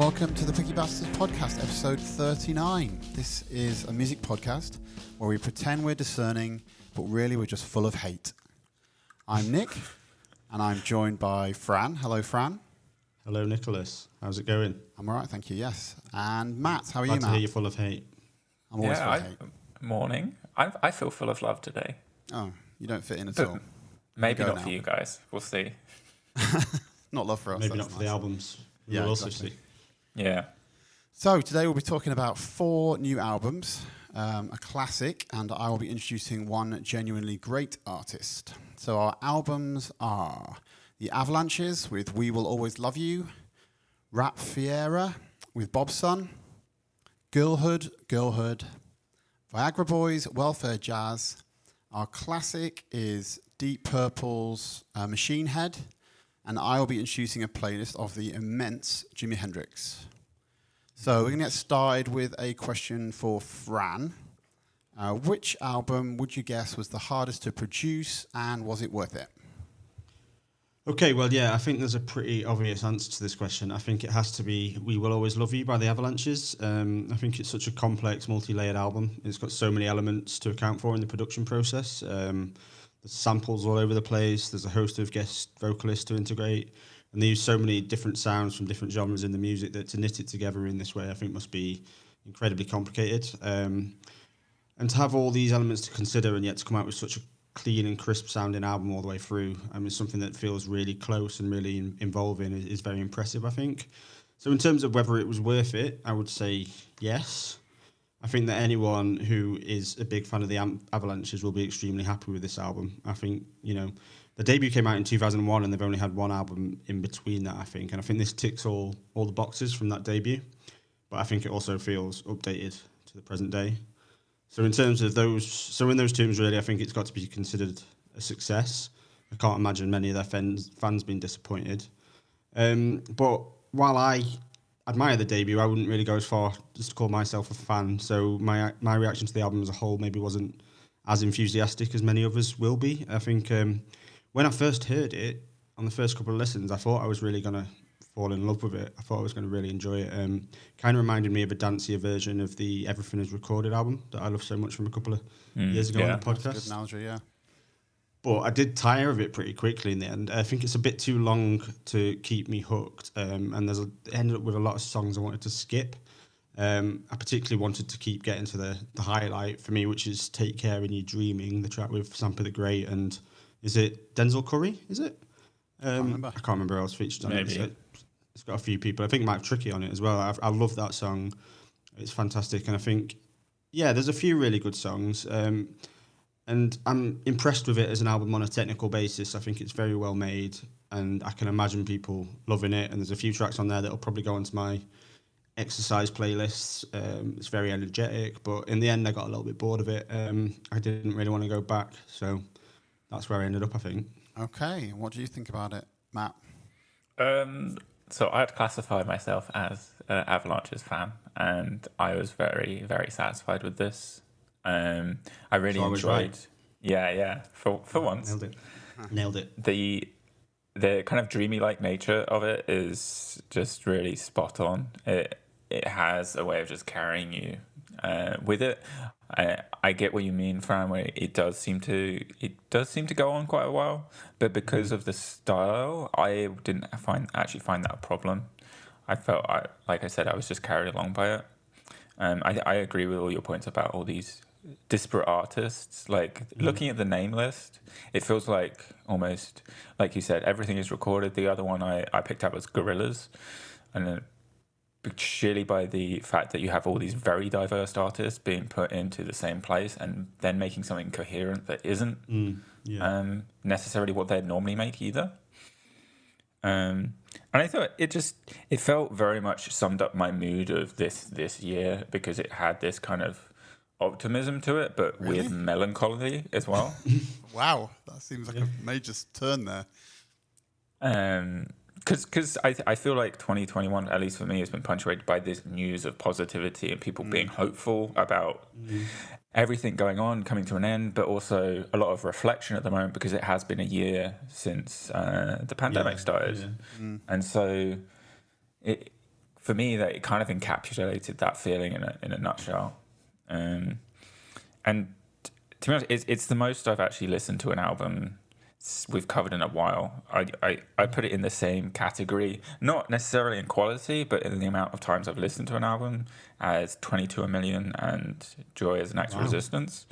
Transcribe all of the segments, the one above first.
welcome to the Picky Bastards podcast, episode 39. This is a music podcast where we pretend we're discerning, but really we're just full of hate. I'm Nick, and I'm joined by Fran. Hello, Fran. Hello, Nicholas. How's it going? I'm all right, thank you, yes. And Matt, how are Glad you, to Matt? hear you're full of hate. I'm always full of hate. Morning. I feel full of love today. Oh, you don't fit in at But all. maybe not now. for you guys. We'll see. Not love for us. Maybe that's not for nice. the albums. Yeah, We'll also exactly. see. Yeah. So today we'll be talking about 4 new albums, a classic, and I will be introducing one genuinely great artist. So our albums are the Avalanches with We Will Always Love You, R.A.P Ferreira with Bobson, Girlhood, Viagra Boys, Welfare Jazz. Our classic is Deep Purple's Machine Head, and I will be introducing a playlist of the immense Jimi Hendrix. So we're going to get started with a question for Fran. Which album would you guess was the hardest to produce, and was it worth it? Okay, well, yeah, I think there's a pretty obvious answer to this question. I think it has to be We Will Always Love You by the Avalanches. I think it's such a complex, multi-layered album. It's got so many elements to account for in the production process. There's samples all over the place. There's a host of guest vocalists to integrate. And they use so many different sounds from different genres in the music that to knit it together in this way, I think must be incredibly complicated. And to have all these elements to consider and yet to come out with such a clean and crisp sounding album all the way through, I mean, something that feels really close and really involving is very impressive, I think. So in terms of whether it was worth it, I would say yes. I think that anyone who is a big fan of the Avalanches will be extremely happy with this album. I think, the debut came out in 2001 and they've only had one album in between that, I think. And I think this ticks all the boxes from that debut. But I think it also feels updated to the present day. So in terms of in those terms, really, I think it's got to be considered a success. I can't imagine many of their fans being disappointed. But while I admire the debut, I wouldn't really go as far as to call myself a fan. So my reaction to the album as a whole maybe wasn't as enthusiastic as many others will be. I think when I first heard it, on the first couple of listens, I thought I was really going to fall in love with it. I thought I was going to really enjoy it. Kind of reminded me of a dancier version of the Everything Is Recorded album that I love so much from a couple of years ago on the podcast. That's a good analogy, yeah. But I did tire of it pretty quickly in the end. I think it's a bit too long to keep me hooked. And it ended up with a lot of songs I wanted to skip. I particularly wanted to keep getting to the highlight for me, which is Take Care in Your Dreaming, the track with Sampa the Great. And is it Denzel Curry? Is it? I can't remember who else featured on it. It's got a few people. I think Mike Tricky on it as well. I love that song. It's fantastic. And I think, there's a few really good songs. And I'm impressed with it as an album on a technical basis. I think it's very well made. And I can imagine people loving it. And there's a few tracks on there that will probably go onto my exercise playlists. It's very energetic. But in the end, I got a little bit bored of it. I didn't really want to go back. So that's where I ended up, I think. Okay, what do you think about it, Matt? So I'd classify myself as an Avalanches fan, and I was very, very satisfied with this. I really enjoyed. Right. Yeah. For once, Nailed it. The kind of dreamy like nature of it is just really spot on. It has a way of just carrying you with it. I get what you mean, Fran, where it does seem to go on quite a while, but because of the style, I didn't find that a problem. I felt, like I said, I was just carried along by it. I agree with all your points about all these disparate artists. Like looking at the name list, it feels like almost, like you said, Everything Is Recorded. The other one I picked up was Gorillaz, and then surely by the fact that you have all these very diverse artists being put into the same place and then making something coherent that isn't necessarily what they'd normally make either. And I thought it felt very much summed up my mood of this year, because it had this kind of optimism to it, but with melancholy as well. Wow, that seems like a major turn there. Because I feel like 2021, at least for me, has been punctuated by this news of positivity and people being hopeful about everything going on, coming to an end, but also a lot of reflection at the moment, because it has been a year since the pandemic started. And so for me, that it kind of encapsulated that feeling in a nutshell. And to be honest, it's the most I've actually listened to an album we've covered in a while. I put it in the same category, not necessarily in quality, but in the amount of times I've listened to an album, as 22 a Million and Joy as an Act of Resistance.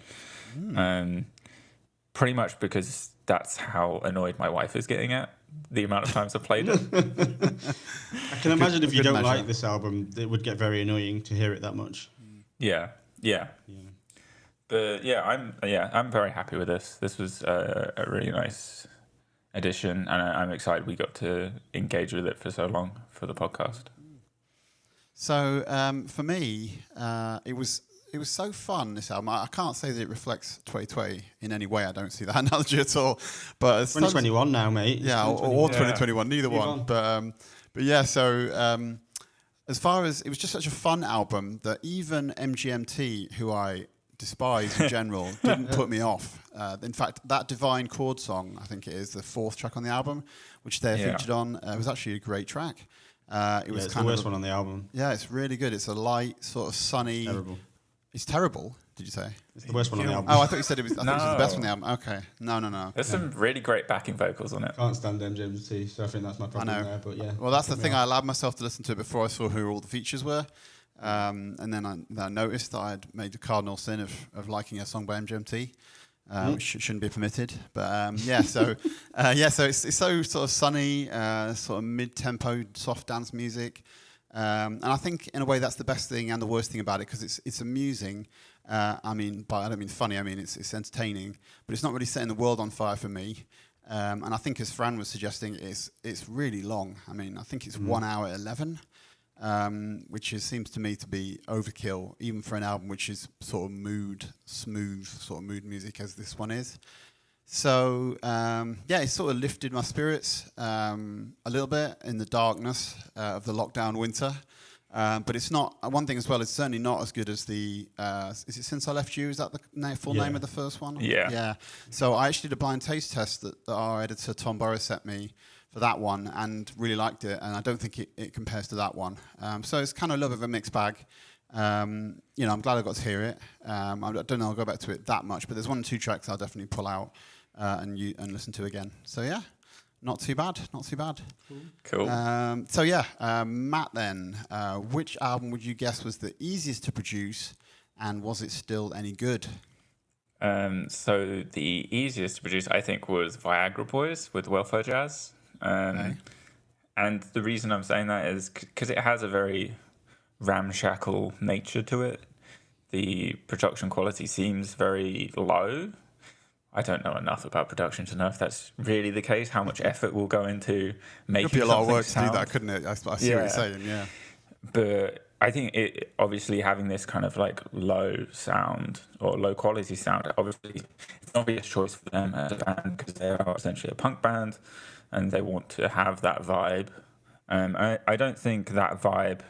Pretty much because that's how annoyed my wife is getting at the amount of times I've played it. I can imagine if you don't like this album, it would get very annoying to hear it that much. Yeah. But I'm very happy with this. This was a really nice addition, and I'm excited we got to engage with it for so long for the podcast. So for me, it was so fun, this album. I can't say that it reflects 2020 in any way. I don't see that analogy at all. But 2021 now, mate. Yeah, or 2021, neither one. But yeah, so as far as it was just such a fun album that even MGMT, who I despise in general, didn't put me off. In fact, that Divine Chord song, I think it is the 4th track on the album, which they're featured on, was actually a great track. It's the worst one on the album. Yeah, it's really good. It's a light, sort of sunny. Terrible. It's terrible. Did you say? It's the worst one on the album. Oh, I thought you said it was. I thought it was the best one on the album. Okay, no. There's some really great backing vocals on it. Can't stand MGMT, so I think that's my problem there. But yeah. Well, that's the thing. I allowed myself to listen to it before I saw who all the features were, and then I noticed that I'd made the cardinal sin of liking a song by MGMT, which shouldn't be permitted. But so it's so sort of sunny, sort of mid-tempo, soft dance music. And I think in a way that's the best thing and the worst thing about it, because it's amusing. I don't mean funny. I mean it's entertaining, but it's not really setting the world on fire for me. And I think, as Fran was suggesting, it's really long. I mean, I think it's 1 hour 11, which seems to me to be overkill, even for an album which is sort of smooth sort of mood music as this one is. So it sort of lifted my spirits a little bit in the darkness of the lockdown winter. But it's not, one thing as well, it's certainly not as good as the, is it Since I Left You? Is that the full name of the first one? Yeah. So I actually did a blind taste test that our editor Tom Burris sent me for that one and really liked it. And I don't think it compares to that one. So it's kind of a little bit of a mixed bag. I'm glad I got to hear it. I don't know, I'll go back to it that much, but there's 1 or 2 tracks I'll definitely pull out and listen to again. So yeah, not too bad. Cool. Matt, then, which album would you guess was the easiest to produce, and was it still any good? So the easiest to produce, I think, was Viagra Boys with Welfare Jazz. And the reason I'm saying that is because it has a very ramshackle nature to it. The production quality seems very low. I don't know enough about production to know if that's really the case, how much effort will go into making Could be a lot of work sound. to do that, couldn't it? I see what you're saying, yeah. But I think it obviously having this kind of like low sound or low quality sound, obviously it's an obvious choice for them as a band because they are essentially a punk band and they want to have that vibe. I don't think that vibe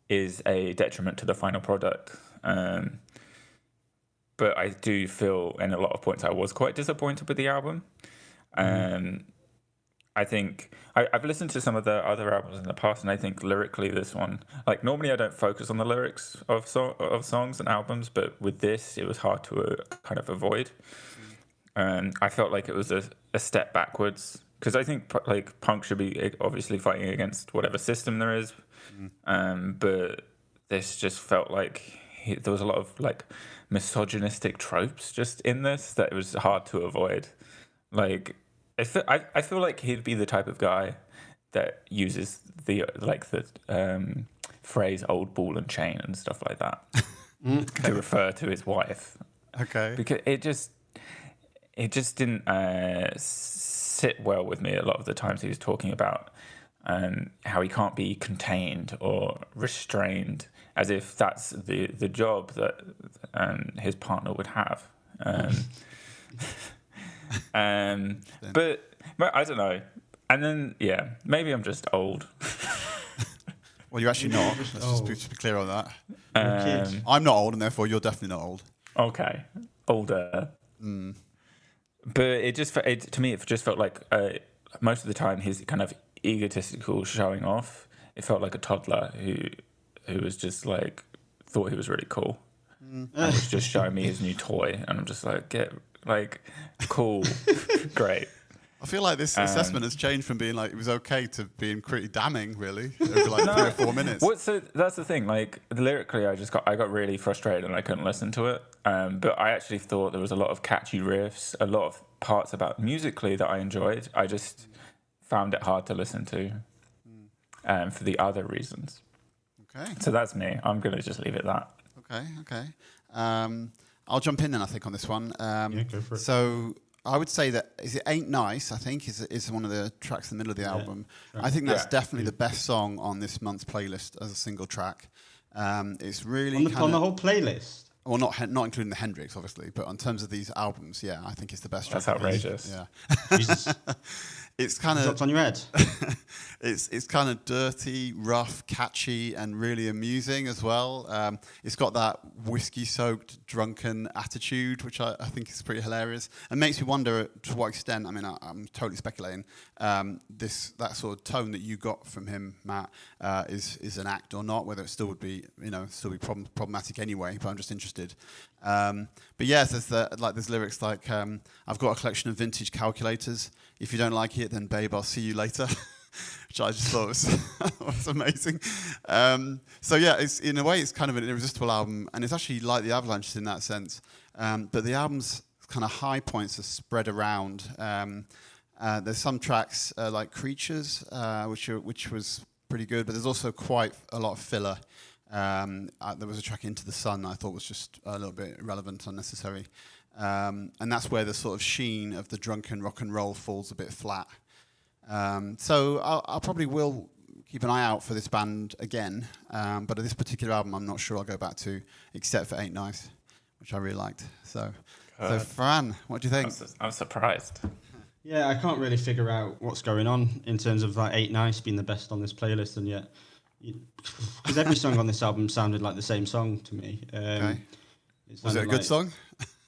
is a detriment to the final product. But I do feel, in a lot of points, I was quite disappointed with the album. I think I've listened to some of the other albums in the past, and I think lyrically, this one, like normally I don't focus on the lyrics of songs and albums, but with this, it was hard to kind of avoid. I felt like it was a step backwards because I think like punk should be obviously fighting against whatever system there is, but this just felt like there was a lot of like misogynistic tropes just in this that it was hard to avoid. Like I feel like he'd be the type of guy that uses the phrase "old ball and chain" and stuff like that to refer to his wife. Okay. Because it just didn't sit well with me a lot of the times he was talking about how he can't be contained or restrained, as if that's the job that his partner would have. But I don't know. And then, maybe I'm just old. Well, you're actually not. Let's just be clear on that. I'm not old, and therefore you're definitely not old. Okay. Older. But to me, it just felt like most of the time his kind of egotistical showing off it felt like a toddler who was just like thought he was really cool and was just showing me his new toy, and I'm just like, get like cool, great. I feel like this assessment has changed from being like it was okay to being pretty damning, really, over like 3 or 4 minutes. So that's the thing. Like lyrically, I got really frustrated and I couldn't listen to it. But I actually thought there was a lot of catchy riffs, a lot of parts about musically that I enjoyed. I just found it hard to listen to, for the other reasons. Okay. So that's me. I'm gonna just leave it at that. Okay. I'll jump in then. I think on this one. Go for it. So I would say that it Ain't Nice, I think, is one of the tracks in the middle of the album. Sure. I think that's definitely the best song on this month's playlist as a single track. It's really on the whole playlist. Well, not including the Hendrix, obviously, but in terms of these albums, yeah, I think it's the best track. That's outrageous. Yeah. Jesus. It's kind of on your head. It's kind of dirty, rough, catchy, and really amusing as well. It's got that whiskey-soaked, drunken attitude, which I think is pretty hilarious, and makes me wonder to what extent. I mean, I'm totally speculating. That sort of tone that you got from him, Matt, is an act or not. Whether it still would be, problematic anyway. But I'm just interested. But yes, there's lyrics like, "I've got a collection of vintage calculators. If you don't like it, then babe, I'll see you later," which I just thought was amazing. So yeah, it's in a way it's kind of an irresistible album, and it's actually like the Avalanches in that sense. But the album's kind of high points are spread around. There's some tracks like Creatures, which was pretty good, but there's also quite a lot of filler. There was a track Into the Sun I thought was just a little bit irrelevant, unnecessary. And that's where the sort of sheen of the drunken rock and roll falls a bit flat. So I probably will keep an eye out for this band again. But this particular album I'm not sure I'll go back to, except for Ain't Nice, which I really liked. So Fran, what do you think? I'm surprised. Yeah, I can't really figure out what's going on in terms of Ain't Nice being the best on this playlist, and yet because every song on this album sounded like the same song to me. Okay. Was it a good song?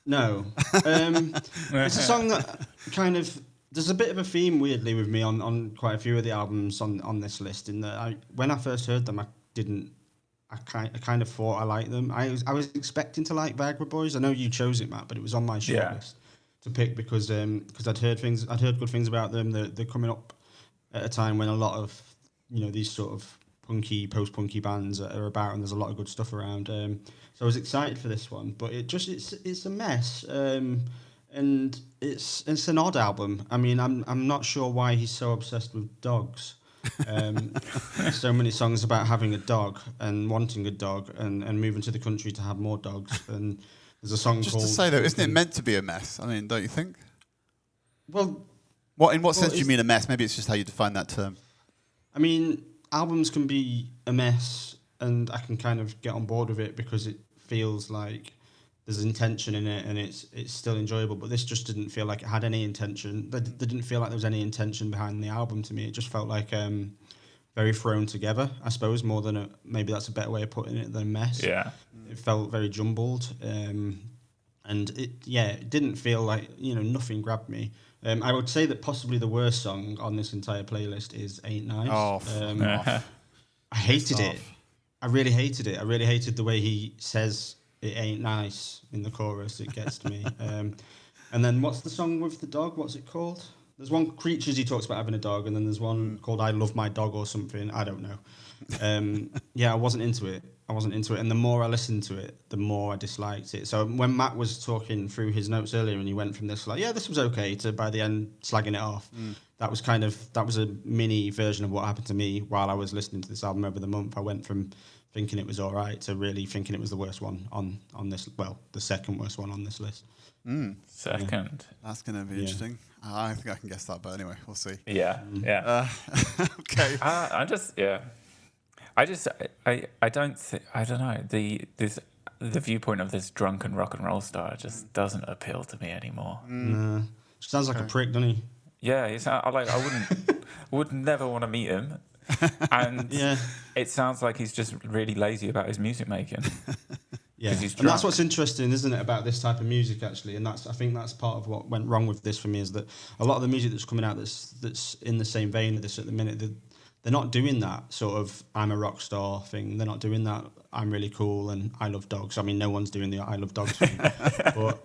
No. It's a song that kind of... There's a bit of a theme, weirdly, with me on quite a few of the albums on this list, in that when I first heard them, I kind of thought I liked them. I was expecting to like Viagra Boys. I know you chose it, Matt, but it was on my shortlist to pick because I'd heard good things about them. They're coming up at a time when a lot of these sort of post-punky bands are about, and there's a lot of good stuff around. So I was excited for this one, but it's a mess, and it's an odd album. I mean, I'm not sure why he's so obsessed with dogs. So many songs about having a dog and wanting a dog and moving to the country to have more dogs. And there's a song just called... to say though, isn't it meant to be a mess? I mean, don't you think? Well, in what sense do you mean a mess? Maybe it's just how you define that term. I mean, albums can be a mess, and I can kind of get on board with it because it feels like there's intention in it and it's still enjoyable. But this just didn't feel like it had any intention. There didn't feel like there was any intention behind the album to me. It just felt like very thrown together, I suppose, more than maybe that's a better way of putting it than a mess. Yeah. It felt very jumbled. And it didn't feel like, nothing grabbed me. I would say that possibly the worst song on this entire playlist is Ain't Nice. Oh, I hated it. I really hated it. I really hated the way he says it ain't nice in the chorus. It gets to me. And then what's the song with the dog? What's it called? There's one, Creatures, he talks about having a dog, and then there's one called I Love My Dog or something. I don't know. I wasn't into it. And the more I listened to it, the more I disliked it. So when Matt was talking through his notes earlier and he went from this this was okay, to by the end slagging it off, that was a mini version of what happened to me while I was listening to this album over the month. I went from thinking it was all right to really thinking it was the worst one on this, the second worst one on this list. Second. Yeah. That's going to be interesting. I think I can guess that, but anyway, we'll see. Yeah. Okay. I don't know. The viewpoint of this drunken rock and roll star just doesn't appeal to me anymore. Nah. Sounds like a prick, doesn't he? Yeah, I would never want to meet him. And it sounds like he's just really lazy about his music making. Yeah, and that's what's interesting, isn't it, about this type of music, actually? And I think that's part of what went wrong with this for me, is that a lot of the music that's coming out that's in the same vein of this at the minute, they're not doing that sort of I'm a rock star thing. They're not doing that I'm really cool and I love dogs. I mean, no one's doing the I love dogs thing, but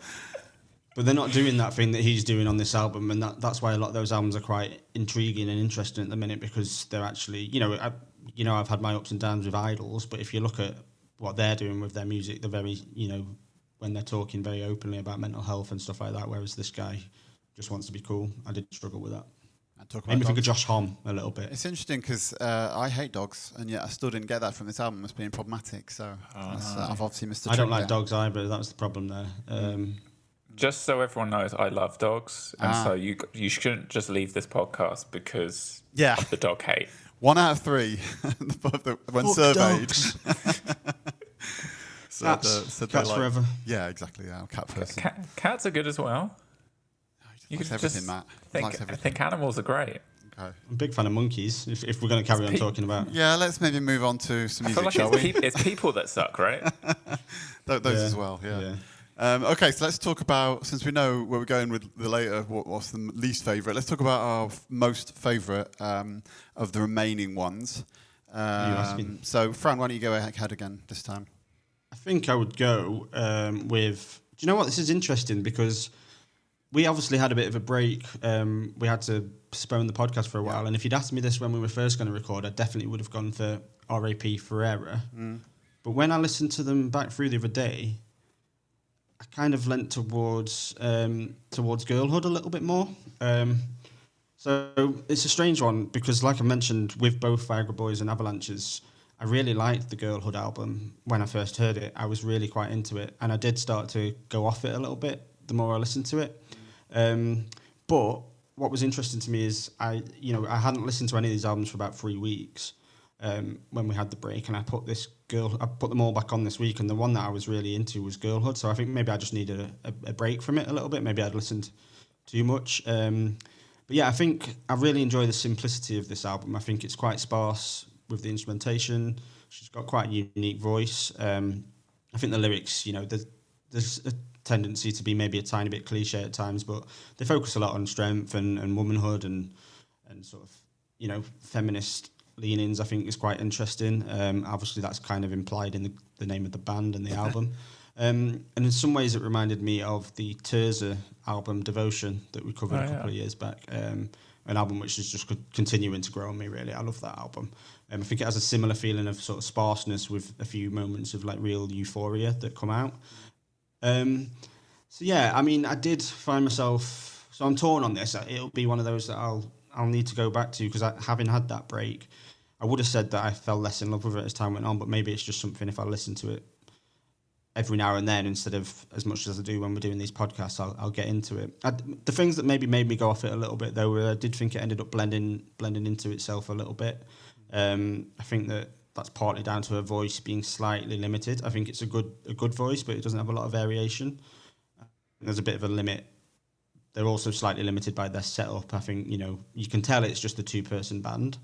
they're not doing that thing that he's doing on this album, and that's why a lot of those albums are quite intriguing and interesting at the minute, because they're actually, I've had my ups and downs with idols, but if you look at what they're doing with their music, they're very, when they're talking very openly about mental health and stuff like that, whereas this guy just wants to be cool. I did struggle with that. Made me think of Josh Homme a little bit. It's interesting because I hate dogs, and yet I still didn't get that from this album as being problematic. So I've obviously missed the trick. I don't like dogs either. That's the problem there. Just so everyone knows, I love dogs, and so you shouldn't just leave this podcast because of the dog hate. 1 out of 3 when surveyed. Cats forever. Yeah, exactly. Yeah, cat person. Cats are good as well. You can everything, Matt. I think animals are great. Okay. I'm a big fan of monkeys. If we're going to carry on talking about, let's maybe move on to some music, shall we? It's people that suck, right? Those as well. Yeah. Okay, so let's talk about, since we know where we're going with the later, what's the least favourite. Let's talk about our most favourite of the remaining ones. So, Fran, why don't you go ahead again this time? I think I would go with. Do you know what? This is interesting because we obviously had a bit of a break. We had to postpone the podcast for a while, and if you'd asked me this when we were first going to record, I definitely would have gone for R.A.P. Ferreira. But when I listened to them back through the other day, I kind of leant towards Girlhood a little bit more. So it's a strange one because, like I mentioned, with both Viagra Boys and Avalanches, I really liked the Girlhood album when I first heard it. I was really quite into it, and I did start to go off it a little bit the more I listened to it. But what was interesting to me is I hadn't listened to any of these albums for about 3 weeks when we had the break, and I put them all back on this week, and the one that I was really into was Girlhood. So I think maybe I just needed a break from it a little bit. Maybe I'd listened too much. But yeah, I think I really enjoy the simplicity of this album. I think it's quite sparse with the instrumentation. She's got quite a unique voice. I think the lyrics, there's a tendency to be maybe a tiny bit cliche at times, but they focus a lot on strength and womanhood and sort of, feminist leanings. I think is quite interesting. Obviously, that's kind of implied in the name of the band and the album. And in some ways, it reminded me of the Terza album, Devotion, that we covered a couple of years back. An album which is just continuing to grow on me, really. I love that album. I think it has a similar feeling of sort of sparseness with a few moments of like real euphoria that come out. So yeah, I mean, I did find myself. So I'm torn on this. It'll be one of those that I'll need to go back to because having had that break, I would have said that I fell less in love with it as time went on. But maybe it's just something if I listen to it every now and then instead of as much as I do when we're doing these podcasts, I'll get into it. The things that maybe made me go off it a little bit though, were I did think it ended up blending into itself a little bit. I think that's partly down to her voice being slightly limited. I think it's a good voice, but it doesn't have a lot of variation. There's a bit of a limit. They're also slightly limited by their setup. I think, you can tell it's just a 2-person band,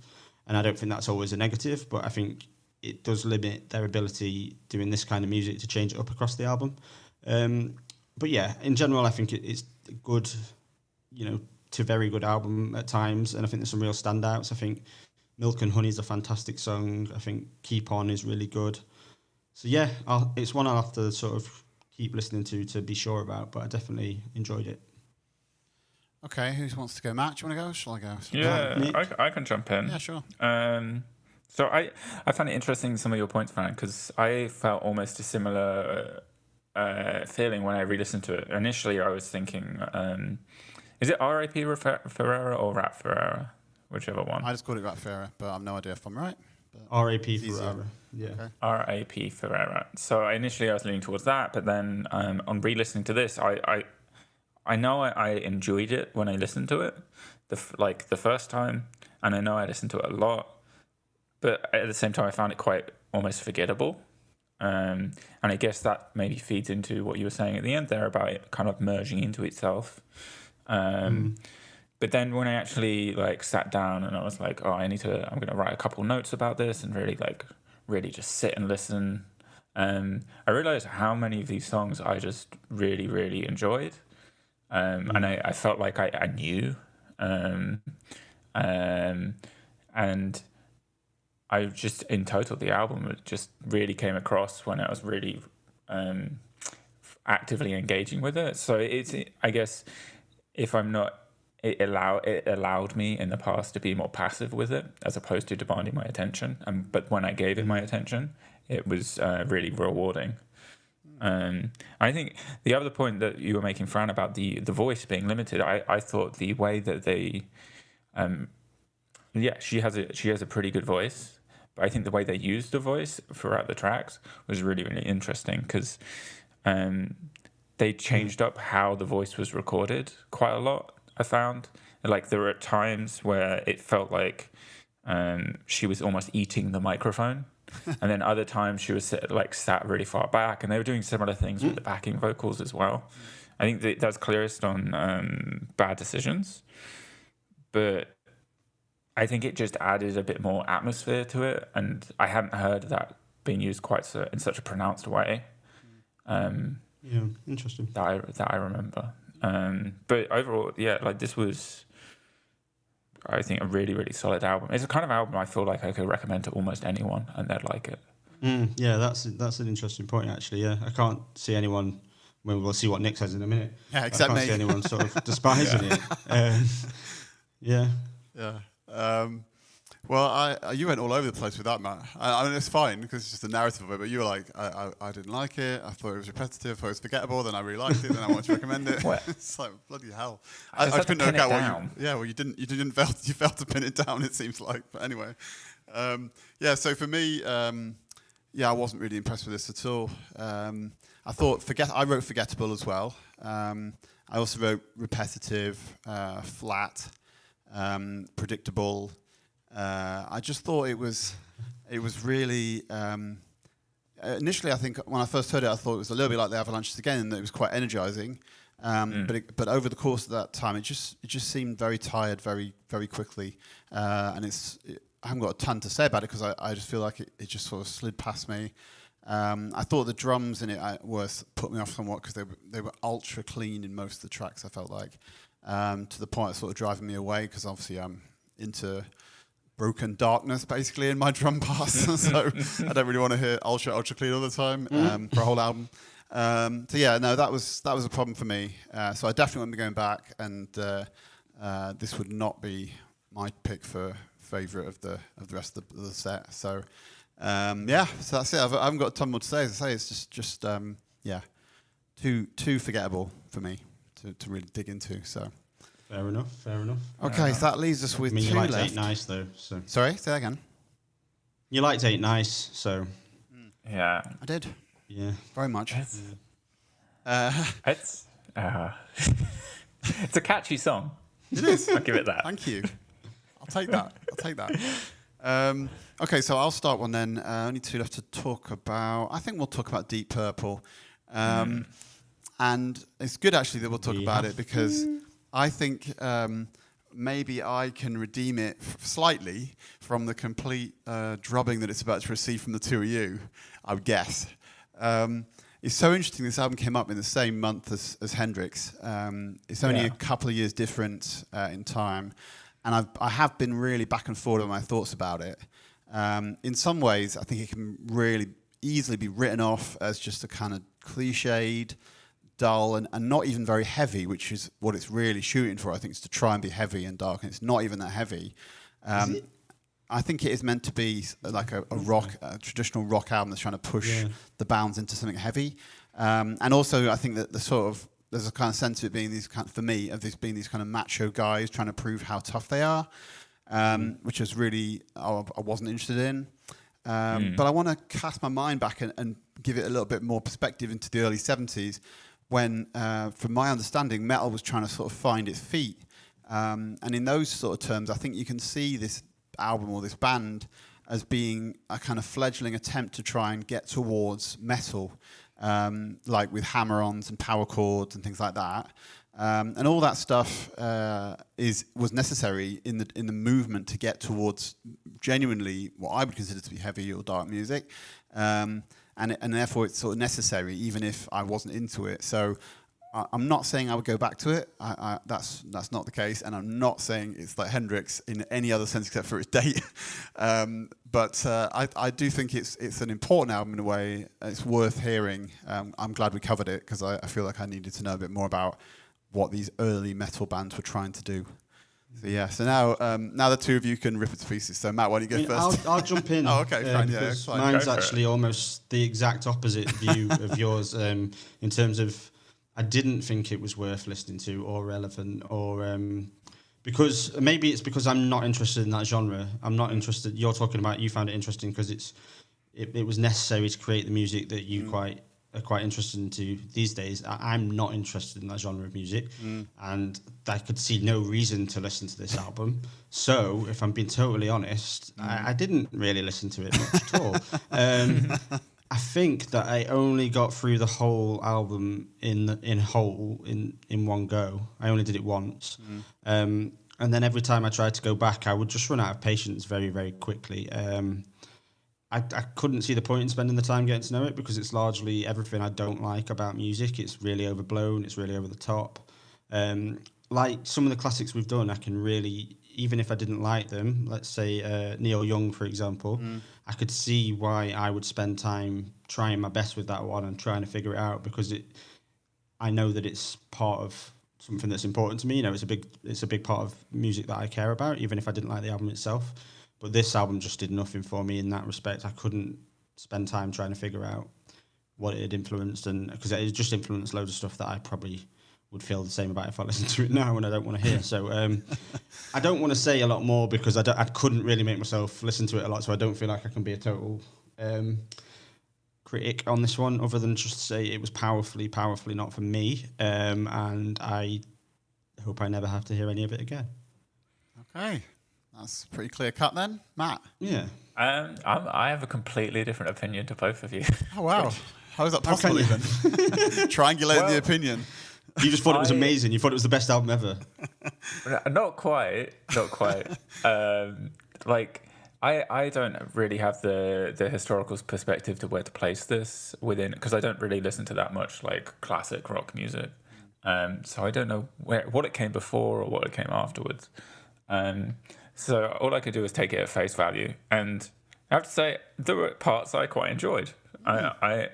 and I don't think that's always a negative, but I think it does limit their ability doing this kind of music to change it up across the album. But yeah, in general, I think it's a good, to very good album at times, and I think there's some real standouts. I think Milk and Honey is a fantastic song. I think Keep On is really good. So yeah, it's one I'll have to sort of keep listening to be sure about, but I definitely enjoyed it. Okay, who wants to go? Matt, do you want to go? Shall I go? Yeah, I can jump in. Yeah, sure. So I find it interesting, some of your points, Fran, because I felt almost a similar feeling when I re-listened to it. Initially, I was thinking, is it R.A.P. Ferreira or R.A.P. Ferreira? Whichever one. I just called it R.A.P. Ferreira, but I've no idea if I'm right. R.A.P. Ferreira. Yeah. Okay. R.A.P. Ferreira. So initially I was leaning towards that, but then on re-listening to this, I know I enjoyed it when I listened to it, the first time, and I know I listened to it a lot, but at the same time I found it quite almost forgettable. And I guess that maybe feeds into what you were saying at the end there about it kind of merging into itself. But then when I actually sat down and I was like, oh, I'm going to write a couple notes about this and really just sit and listen. I realized how many of these songs I just really, really enjoyed. And I felt like I knew. And I just, in total, the album just really came across when I was really actively engaging with it. So I guess, if I'm not, it allowed me in the past to be more passive with it as opposed to demanding my attention. But when I gave it my attention, it was really rewarding. I think the other point that you were making, Fran, about the voice being limited, I thought the way that they, she has a pretty good voice, but I think the way they used the voice throughout the tracks was really, really interesting, because they changed up how the voice was recorded quite a lot. I found, like, there were times where it felt like she was almost eating the microphone. And then other times she was sat really far back, and they were doing similar things with the backing vocals as well. I think that's clearest on Bad Decisions, but I think it just added a bit more atmosphere to it, and I hadn't heard that being used in such a pronounced way. Interesting. That I remember. But overall, this was, I think, a really, really solid album. It's a kind of album I feel like I could recommend to almost anyone, and they'd like it. That's an interesting point, actually. Yeah, I can't see anyone. Well, we'll see what Nick says in a minute. Yeah, except I can't me. see anyone sort of despising it. Yeah. Well, you went all over the place with that, Matt. I mean, it's fine because it's just the narrative of it. But you were like, I didn't like it. I thought it was repetitive. I thought it was forgettable. Then I really liked it. Then I wanted to recommend it. It's like bloody hell. I couldn't work out what. Well, you didn't fail to pin it down. It seems like. But anyway, So for me, I wasn't really impressed with this at all. I thought I wrote forgettable as well. I also wrote repetitive, flat, predictable. I just thought it was really. Initially, I think when I first heard it, I thought it was a little bit like the Avalanches again, and that it was quite energizing. But over the course of that time, it just seemed very tired, very, very quickly. And I haven't got a ton to say about it because I just feel like it just sort of slid past me. I thought the drums in it put me off somewhat because they were ultra clean in most of the tracks. I felt like to the point of sort of driving me away, because obviously I'm into broken darkness basically in my drum parts, so I don't really want to hear ultra clean all the time for a whole album. That was a problem for me. So I definitely won't be going back, and this would not be my pick for favourite of the rest of the set. So so that's it. I haven't got a ton more to say. As I say, it's just too forgettable for me to really dig into. So. Fair enough. Okay, so that leaves us with two you liked left. Ain't Nice, though. So. Sorry, say that again. You liked Ain't Nice, so... Yeah. I did. Yeah. Very much. It's a catchy song. It is. I'll give it that. Thank you. I'll take that. Okay, so I'll start one then. Only two left to talk about. I think we'll talk about Deep Purple. And it's good, actually, that we'll talk about it, because... I think maybe I can redeem it slightly from the complete drubbing that it's about to receive from the two of you, I would guess. It's so interesting, this album came up in the same month as Hendrix. It's only a couple of years different in time, and I have been really back and forth on my thoughts about it. In some ways, I think it can really easily be written off as just a kind of cliched, dull and not even very heavy, which is what it's really shooting for. I think it's to try and be heavy and dark, and it's not even that heavy. I think it is meant to be like a traditional rock album that's trying to push the bounds into something heavy. And also, I think that there's a kind of sense of it being these kind of, for me, of this being these kind of macho guys trying to prove how tough they are, which is really I wasn't interested in. But I want to cast my mind back and give it a little bit more perspective into the early 70s. When, from my understanding, metal was trying to sort of find its feet. And in those sort of terms, I think you can see this album or this band as being a kind of fledgling attempt to try and get towards metal, like with hammer-ons and power chords and things like that. And all that stuff was necessary in the movement to get towards genuinely what I would consider to be heavy or dark music. And therefore it's sort of necessary, even if I wasn't into it. So I'm not saying I would go back to it. That's not the case, and I'm not saying it's like Hendrix in any other sense except for its date. But I do think it's an important album in a way. It's worth hearing. I'm glad we covered it because I feel like I needed to know a bit more about what these early metal bands were trying to do. So yeah. So now the two of you can rip it to pieces. So Matt, why don't you go first? I'll jump in. Oh, okay, fine. Yeah, fine. Mine's actually almost the exact opposite view of yours. In terms of, I didn't think it was worth listening to or relevant, or because maybe it's because I'm not interested in that genre. I'm not interested. You're talking about you found it interesting because it was necessary to create the music that you are quite interested into these days. I'm not interested in that genre of music, and I could see no reason to listen to this album. So, if I'm being totally honest, I didn't really listen to it much at all. I think that I only got through the whole album in one go. I only did it once, and then every time I tried to go back, I would just run out of patience very, very quickly. I couldn't see the point in spending the time getting to know it because it's largely everything I don't like about music. It's really overblown. It's really over the top. Like some of the classics we've done, I can really, even if I didn't like them, let's say Neil Young, for example, I could see why I would spend time trying my best with that one and trying to figure it out because I know that it's part of something that's important to me. You know, it's a big part of music that I care about, even if I didn't like the album itself. But this album just did nothing for me in that respect. I couldn't spend time trying to figure out what it had influenced, and because it just influenced loads of stuff that I probably would feel the same about if I listened to it now and I don't want to hear. So I don't want to say a lot more because I couldn't really make myself listen to it a lot, so I don't feel like I can be a total critic on this one other than just to say it was powerfully not for me, and I hope I never have to hear any of it again. Okay. That's pretty clear cut then. Matt? Yeah. I have a completely different opinion to both of you. Oh, wow. How is that possible even? Triangulating the opinion. You just thought it was amazing. You thought it was the best album ever. Not quite. I don't really have the historical perspective to where to place this within, because I don't really listen to that much like classic rock music. So I don't know what it came before or what it came afterwards. So all I could do was take it at face value, and I have to say there were parts I quite enjoyed. I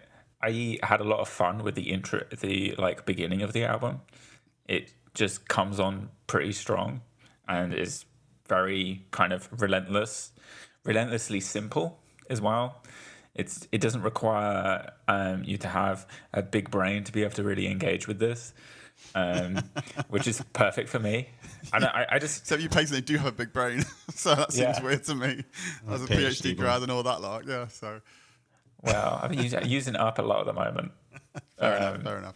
had a lot of fun with the intro, the like beginning of the album. It just comes on pretty strong, and is very kind of relentlessly simple as well. It doesn't require you to have a big brain to be able to really engage with this. Which is perfect for me. And I just... Except you basically do have a big brain, so that seems weird to me. As a PhD grad and all that lot, yeah, so... Well, I've been using R.A.P a lot at the moment. Fair enough.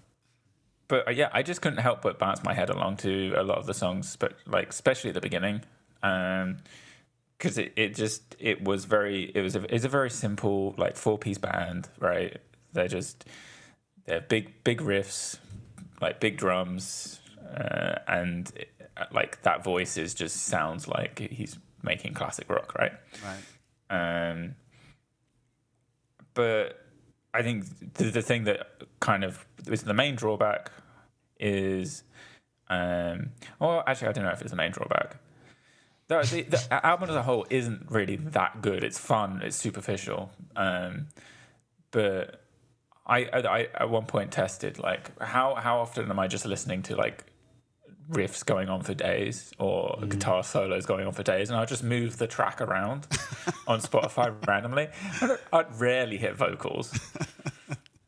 But yeah, I just couldn't help but bounce my head along to a lot of the songs, but like especially at the beginning, because it was a very simple like 4-piece band, right? They're big riffs, like big drums, and like that voice just sounds like he's making classic rock, right? Right. But I think the thing that kind of is the main drawback is, well, actually, I don't know if it's the main drawback. The album as a whole isn't really that good. It's fun. It's superficial. But I at one point tested like how often am I just listening to like riffs going on for days or guitar solos going on for days, and I'll just move the track around on Spotify randomly. I'd rarely hit vocals,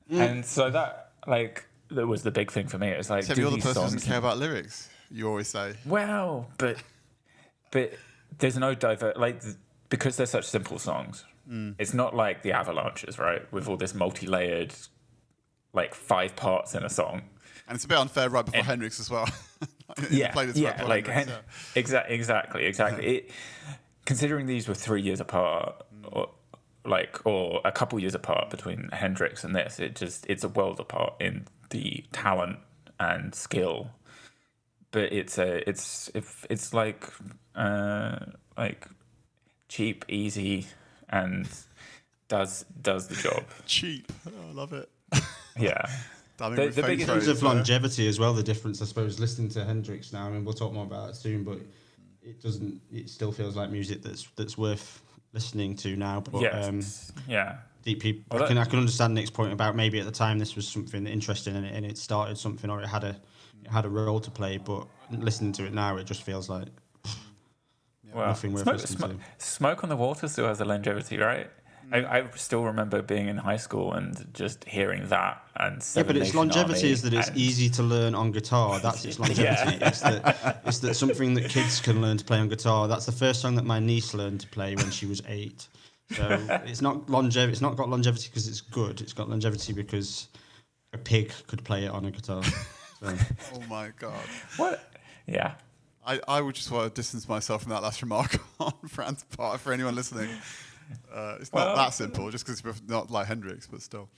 and so that was the big thing for me. It was like, except you're the person who doesn't care about lyrics. You always say, well, but there's no because they're such simple songs. It's not like the Avalanches, right? With all this multi-layered, like 5 parts in a song. And it's a bit unfair right before Hendrix as well. Exactly. Considering these were 3 years apart, or a couple years apart between Hendrix and this, it's a world apart in the talent and skill. But it's like cheap, easy, and does the job. Cheap. Oh, I love it. Yeah. The biggest In terms of longevity as well, the difference, I suppose, listening to Hendrix now, I mean, we'll talk more about it soon, but it still feels like music that's worth listening to now. But deep people, Well, I can understand Nick's point about maybe at the time this was something interesting and it started something, or it had a role to play, but listening to it now, it just feels like nothing worth listening to. Smoke on the Water still has a longevity, right? I still remember being in high school and just hearing that. And but its longevity Army is that it's easy to learn on guitar. That's its longevity. It's that something that kids can learn to play on guitar. That's the first song that my niece learned to play when she was 8. So it's not longevity. It's not got longevity because it's good. It's got longevity because a pig could play it on a guitar. So. Oh my god! What? Yeah. I would just want to distance myself from that last remark on Fran's part. For anyone listening, it's not that simple. Just because it's not like Hendrix, but still.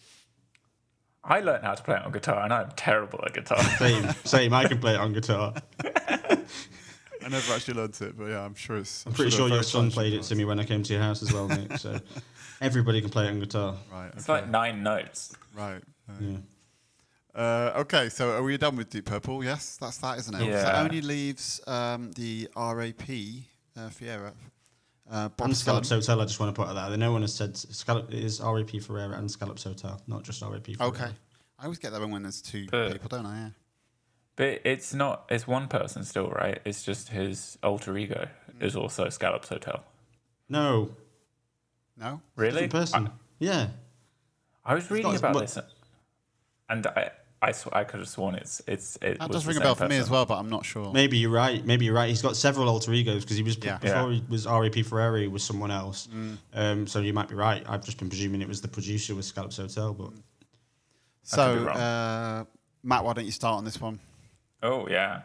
I learned how to play it on guitar, and I'm terrible at guitar. Same. I can play it on guitar. I never actually learned it, but yeah, I'm sure it's. I'm pretty sure your son played it to me when I came to your house as well, Nick. So everybody can play it on guitar. Right. Okay. It's like 9 notes. Right. Yeah. Okay, so are we done with Deep Purple? Yes, that's that, isn't it? Yeah. So that only leaves the R.A.P. Ferreira. And Scallops Hotel, I just want to put out there. No one has said Scallop is R.A.P. Ferreira and Scallops Hotel, not just R.A.P. Ferreira. Okay. I always get that when there's two people, don't I? Yeah. But it's not. It's one person still, right? It's just his alter ego is also Scallops Hotel. No. Really? Different person. Yeah. I was reading about this, and I could have sworn it That was does the ring a same bell for me person. as well, but I'm not sure. Maybe you're right. He's got several alter egos because he was before he was R.A.P. Ferreira, he was someone else. So you might be right. I've just been presuming it was the producer with Scallops Hotel, but could be so Matt, why don't you start on this one? Oh yeah.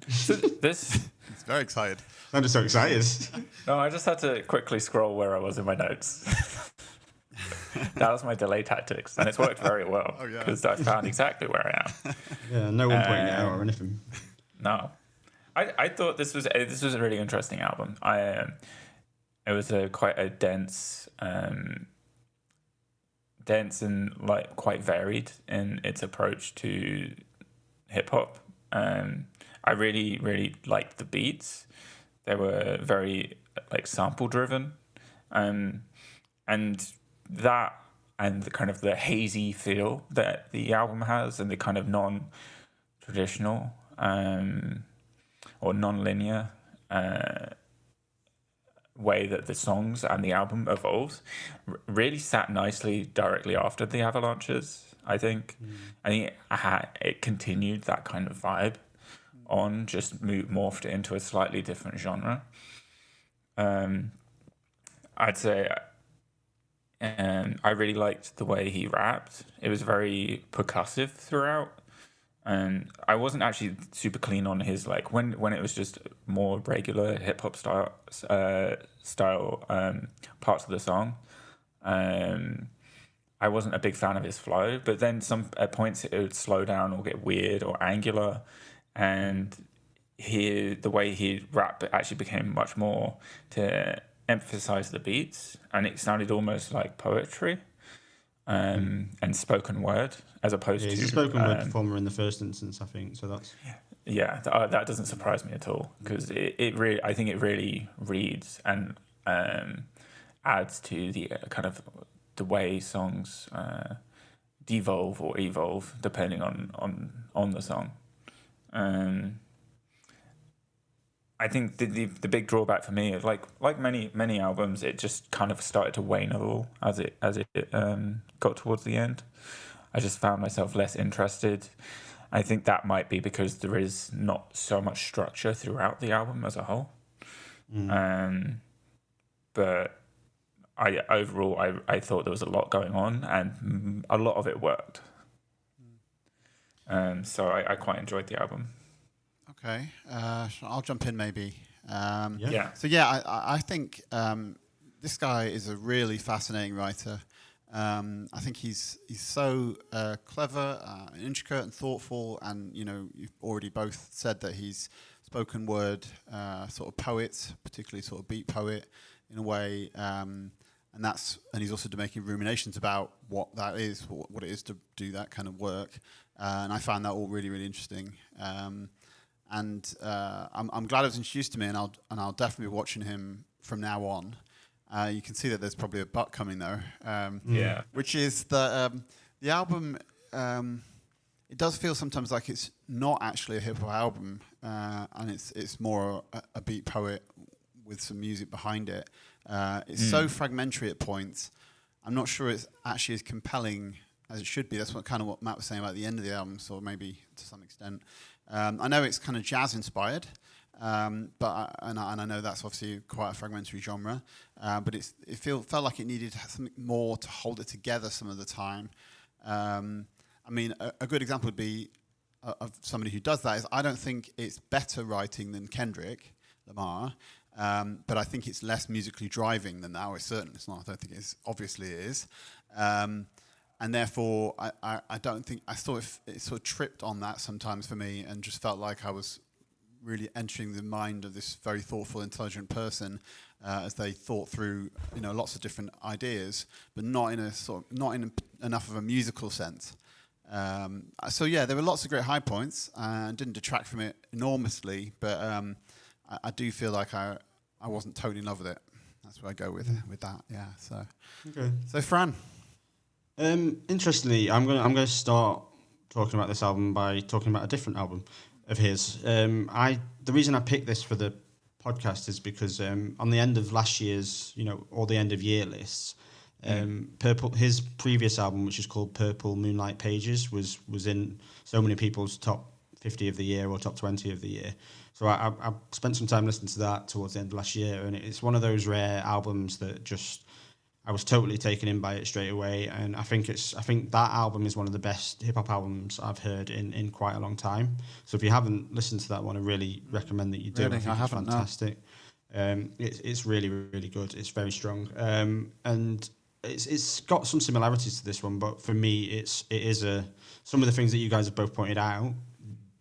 So this. It's very excited. I'm just so excited. No, I just had to quickly scroll where I was in my notes. That was my delay tactics, and it's worked very well because I found exactly where I am. Yeah, no one pointing it out or anything. No, I thought this was a really interesting album. It was quite a dense and like quite varied in its approach to hip hop. I really liked the beats. They were very like sample driven, and that and the kind of the hazy feel that the album has, and the kind of non-traditional or non-linear way that the songs and the album evolves really sat nicely directly after the Avalanches. I think it continued that kind of vibe on, just morphed it into a slightly different genre. I'd say I really liked the way he rapped. It was very percussive throughout. And I wasn't actually super clean on his like when it was just more regular hip hop style parts of the song. I wasn't a big fan of his flow, but then at points it would slow down or get weird or angular, and the way he rap actually became much more to emphasize the beats, and it sounded almost like poetry. And spoken word as opposed to he's a spoken word performer in the first instance, I think. So that's that doesn't surprise me at all, because I think it really reads and adds to the kind of the way songs devolve or evolve depending on the song. I think the big drawback for me is like many albums, it just kind of started to wane a little as it got towards the end. I just found myself less interested. I think that might be because there is not so much structure throughout the album as a whole. But I thought there was a lot going on, and a lot of it worked. So I quite enjoyed the album. Okay, I'll jump in maybe. Yeah. So I think this guy is a really fascinating writer. I think he's so clever, intricate, and thoughtful. And you've already both said that he's spoken word sort of poet, particularly sort of beat poet in a way. and he's also making ruminations about what that is, what it is to do that kind of work, and I found that all really, really interesting. I'm glad it was introduced to me, and I'll definitely be watching him from now on. You can see that there's probably a but coming though, which is that the album. It does feel sometimes like it's not actually a hip hop album, and it's more a beat poet with some music behind it. It's so fragmentary at points. I'm not sure it's actually as compelling as it should be. That's what Matt was saying about the end of the album, so maybe to some extent. I know it's kind of jazz inspired, but I know that's obviously quite a fragmentary genre. But it felt like it needed something more to hold it together some of the time. I mean, a good example would be of somebody who does that is I don't think it's better writing than Kendrick Lamar, but I think it's less musically driving than that. It's certain it's not. I don't think it's obviously it is, and therefore I don't think I thought it sort of tripped on that sometimes for me, and just felt like I was really entering the mind of this very thoughtful, intelligent person as they thought through lots of different ideas, but not in enough of a musical sense. So yeah, there were lots of great high points and didn't detract from it enormously, but I do feel like I wasn't totally in love with it. That's where I go with that. Yeah. So okay. So Fran. Interestingly, I'm gonna start talking about this album by talking about a different album of his. The reason I picked this for the podcast is because on the end of last year's, or the end of year lists. His previous album, which is called Purple Moonlight Pages, was in so many people's top 50 of the year or top 20 of the year. So I spent some time listening to that towards the end of last year, and it's one of those rare albums that just I was totally taken in by it straight away. And I think that album is one of the best hip hop albums I've heard in quite a long time. So if you haven't listened to that one, I really recommend that you do. Really? I think it's fantastic. It's really, really good. It's very strong, and it's got some similarities to this one, but for me, it is some of the things that you guys have both pointed out.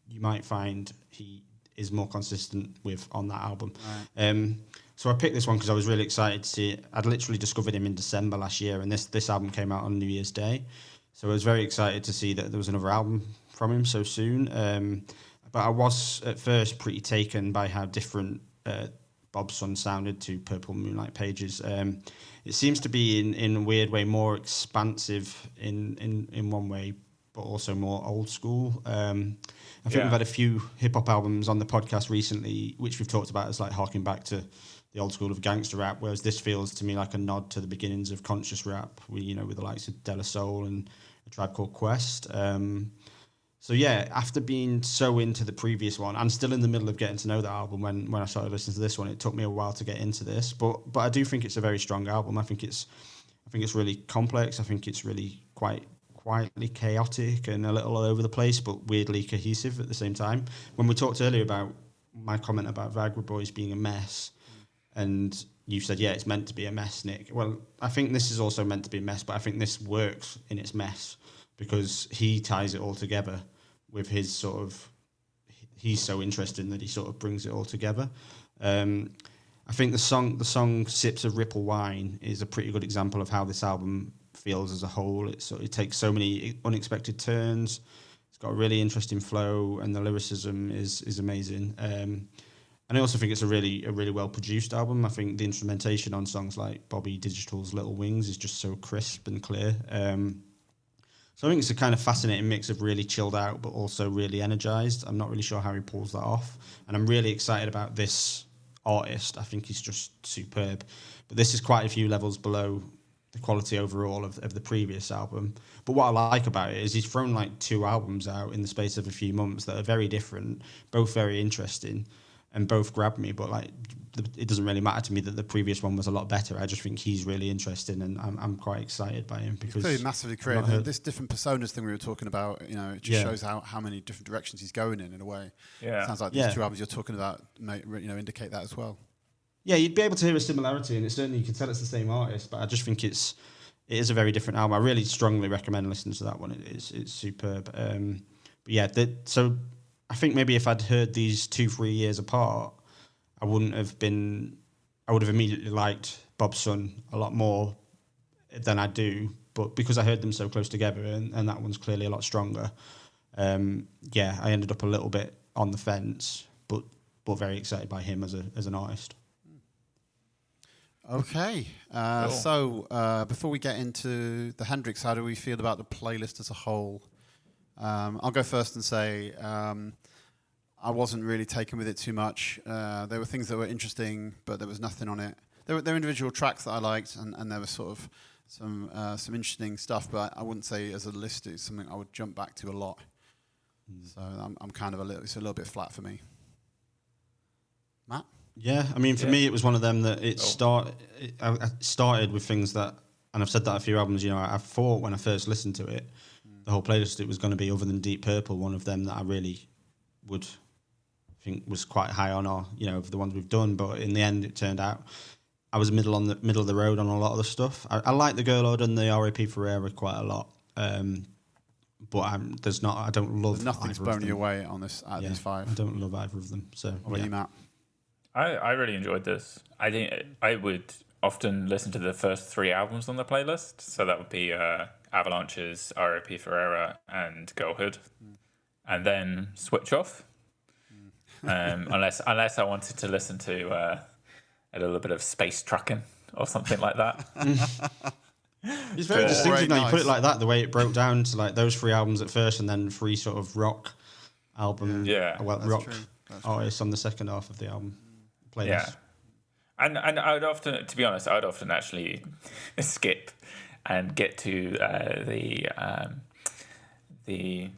You might find he is more consistent with on that album. Right. So I picked this one because I was really excited to see it. I'd literally discovered him in December last year, and this album came out on New Year's Day. So I was very excited to see that there was another album from him so soon. But I was at first pretty taken by how different Bob's Son sounded to Purple Moonlight Pages. It seems to be in a weird way more expansive in one way, but also more old school. I think we've had a few hip hop albums on the podcast recently, which we've talked about as like harking back to the old school of gangster rap, whereas this feels to me like a nod to the beginnings of conscious rap, with the likes of De La Soul and A Tribe Called Quest. So yeah, after being so into the previous one, I'm still in the middle of getting to know the album. When I started listening to this one, it took me a while to get into this, but I do think it's a very strong album. I think it's really complex. I think it's really quite quietly chaotic and a little all over the place, but weirdly cohesive at the same time. When we talked earlier about my comment about Viagra Boys being a mess, and you said, yeah, it's meant to be a mess, Nick. Well, I think this is also meant to be a mess, but I think this works in its mess because he ties it all together with his sort of... He's so interesting that he sort of brings it all together. I think the song Sips of Ripple Wine is a pretty good example of how this album feels as a whole. It takes so many unexpected turns. It's got a really interesting flow, and the lyricism is amazing. And I also think it's a really well produced album. I think the instrumentation on songs like Bobby Digital's Little Wings is just so crisp and clear. So I think it's a kind of fascinating mix of really chilled out but also really energized. I'm not really sure how he pulls that off, and I'm really excited about this artist. I think he's just superb. But this is quite a few levels below the quality overall of the previous album. But what I like about it is he's thrown like 2 albums out in the space of a few months that are very different, both very interesting, and both grabbed me. But like, it doesn't really matter to me that the previous one was a lot better. I just think he's really interesting, and I'm quite excited by him because he's clearly massively creative. This different personas thing we were talking about, it just shows how many different directions he's going in a way. Yeah, sounds like these 2 albums you're talking about indicate that as well. Yeah, you'd be able to hear a similarity, and certainly you can tell it's the same artist. But I just think it is a very different album. I really strongly recommend listening to that one. It's superb. But yeah, so I think maybe if I'd heard these 2-3 years apart, I wouldn't have been I would have immediately liked Bob's Son a lot more than I do, but because I heard them so close together, and that one's clearly a lot stronger, I ended up a little bit on the fence, but very excited by him as an artist. Okay, Cool. so before we get into the Hendrix, how do we feel about the playlist as a whole? I'll go first and say I wasn't really taken with it too much. There were things that were interesting, but there was nothing on it. There were individual tracks that I liked, and there was sort of some interesting stuff, but I wouldn't say as a list it's something I would jump back to a lot. So I'm kind of it's a little bit flat for me. Matt? Yeah, I mean, for me, it was one of them that I started with things that, and I've said that a few albums, I thought when I first listened to it, the whole playlist, it was going to be, other than Deep Purple, one of them that I really would think was quite high on of the ones we've done, but in the end, it turned out I was middle of the road on a lot of the stuff. I like the Girlhood and the R.A.P. Ferreira quite a lot, but I don't love. There's nothing's blown you away on this out of these five. I don't love either of them. So what about you, Matt? I really enjoyed this. I think I would often listen to the first 3 albums on the playlist. So that would be Avalanches, R.A.P. Ferreira, and Girlhood, and then switch off. Unless I wanted to listen to a little bit of space trucking or something like that. It's very distinctive now. Nice. You put it like that, the way it broke down to like those 3 albums at first, and then 3 sort of rock album, rock artists on the second half of the album playlist. Yeah, and I would often, to be honest, I would often actually skip and get to the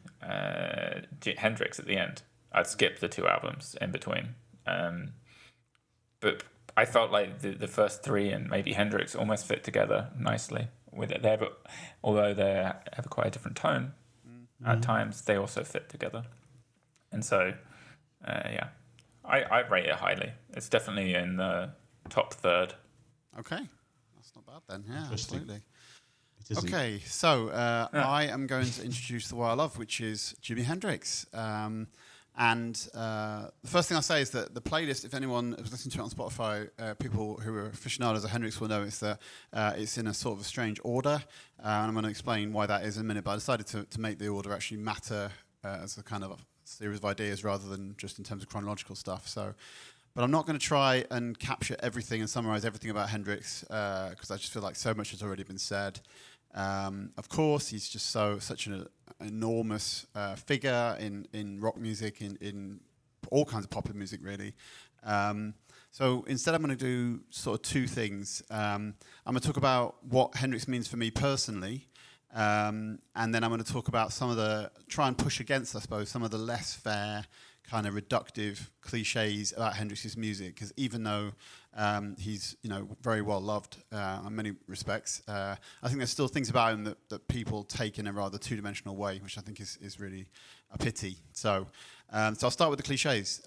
Hendrix at the end. I'd skip the 2 albums in between, but I felt like the first 3 and maybe Hendrix almost fit together nicely with it. Although they have quite a different tone at times, they also fit together. And so, I rate it highly. It's definitely in the top third. Okay, that's not bad then. Yeah, absolutely. Okay, so I am going to introduce the one I love, which is Jimi Hendrix. And the first thing I'll say is that the playlist, if anyone is listening to it on Spotify, people who are aficionados of Hendrix will notice that it's in a sort of a strange order. And I'm going to explain why that is in a minute, but I decided to make the order actually matter as a kind of series of ideas rather than just in terms of chronological stuff. But I'm not going to try and capture everything and summarize everything about Hendrix because I just feel like so much has already been said. Of course, he's just such an enormous figure in rock music, in all kinds of popular music, really. So instead, I'm going to do sort of 2 things. I'm going to talk about what Hendrix means for me personally, and then I'm going to talk about try and push against, I suppose, some of the less fair kind of reductive cliches about Hendrix's music, because even though he's very well loved in many respects, I think there's still things about him that people take in a rather 2-dimensional way, which I think is really a pity. So I'll start with the cliches.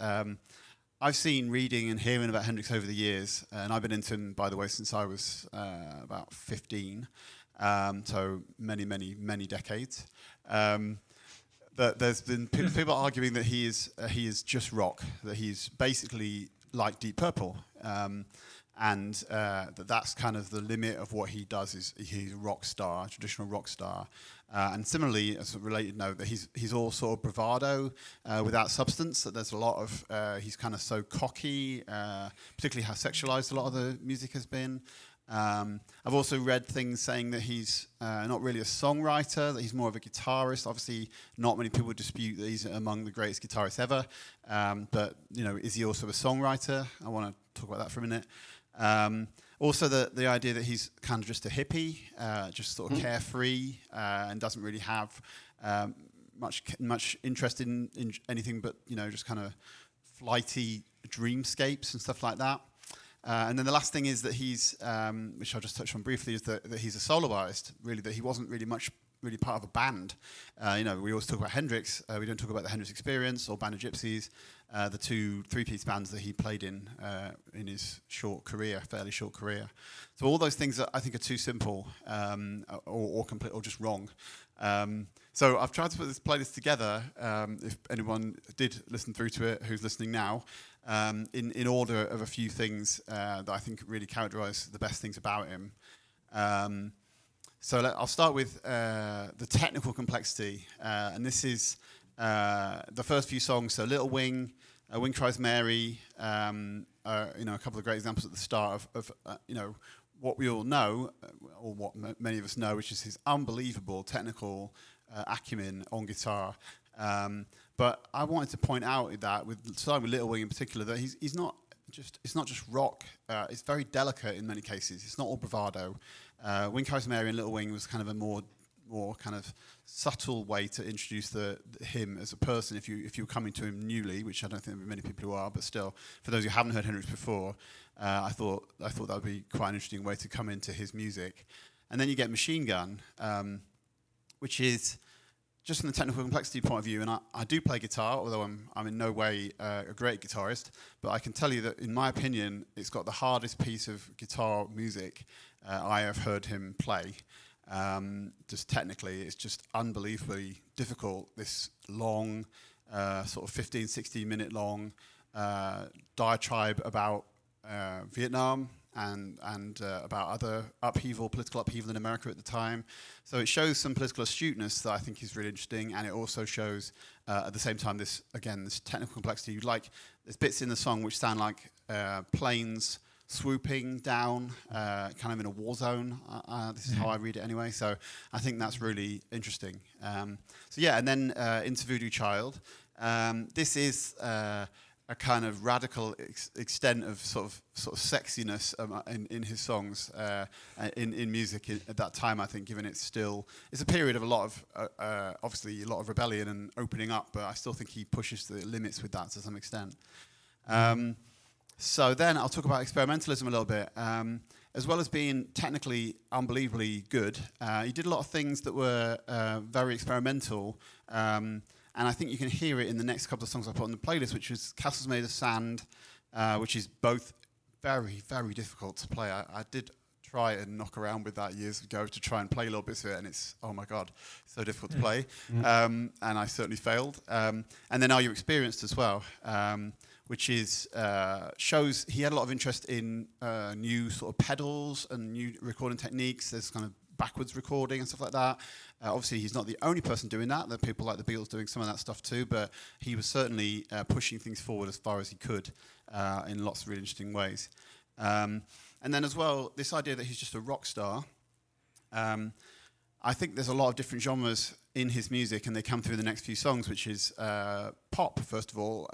I've seen reading and hearing about Hendrix over the years, and I've been into him, by the way, since I was about 15, so many decades. That there's been people arguing that he is just rock, that he's basically like Deep Purple, and that's kind of the limit of what he does. Is he's a rock star, a traditional rock star, and similarly, as a related note, that he's all sort of bravado without substance. That there's a lot of he's kind of so cocky, particularly how sexualized a lot of the music has been. I've also read things saying that he's not really a songwriter, that he's more of a guitarist. Obviously, not many people dispute that he's among the greatest guitarists ever. But, is he also a songwriter? I want to talk about that for a minute. Also, the idea that he's kind of just a hippie, just sort of carefree, and doesn't really have much interest in anything but, just kind of flighty dreamscapes and stuff like that. And then the last thing is that he's, which I'll just touch on briefly, is that he's a solo artist, really, that he wasn't really part of a band. We always talk about Hendrix. We don't talk about the Hendrix Experience or Band of Gypsies, the 2 3-piece bands that he played in his fairly short career. So all those things that I think are too simple or complete or just wrong So I've tried to put this playlist together, if anyone did listen through to it, who's listening now, in order of a few things that I think really characterise the best things about him. I'll start with the technical complexity, and this is the first few songs. So Little Wing, Wing Cries Mary, a couple of great examples at the start of what we all know, or what many of us know, which is his unbelievable technical acumen on guitar. But I wanted to point out that, starting with Little Wing in particular, that it's not just rock. It's very delicate in many cases. It's not all bravado. Wing Cries Mary and Little Wing was kind of a more kind of subtle way to introduce him as a person. If you were coming to him newly, which I don't think there are many people who are, but still, for those who haven't heard Hendrix before, I thought that would be quite an interesting way to come into his music. And then you get Machine Gun, which is just from the technical complexity point of view, and I do play guitar, although I'm in no way a great guitarist, but I can tell you that, in my opinion, it's got the hardest piece of guitar music I have heard him play. Just technically, it's just unbelievably difficult. This long, sort of 15, 16 minute long diatribe about Vietnam and about other political upheaval in America at the time. So it shows some political astuteness that I think is really interesting, and it also shows at the same time this technical complexity. There's bits in the song which sound like planes swooping down, kind of in a war zone. This is how I read it anyway. So I think that's really interesting. And then into Voodoo Child. This is a kind of radical extent of sort of sexiness in his songs in music at that time. I think, given it's a period of a lot of obviously a lot of rebellion and opening up, but I still think he pushes the limits with that to some extent. So then I'll talk about experimentalism a little bit. As well as being technically unbelievably good, he did a lot of things that were very experimental. And I think you can hear it in the next couple of songs I put on the playlist, which is Castles Made of Sand, which is both very, very difficult to play. I did try and knock around with that years ago to try and play little bits of it, and it's, oh my God, so difficult to play. And I certainly failed. And then Are You Experienced as well, which is shows he had a lot of interest in new sort of pedals and new recording techniques. There's kind of backwards recording and stuff like that. Obviously, he's not the only person doing that. There are people like the Beatles doing some of that stuff too, but he was certainly pushing things forward as far as he could in lots of really interesting ways. And then as well, this idea that he's just a rock star. I think there's a lot of different genres in his music, and they come through the next few songs, which is pop, first of all.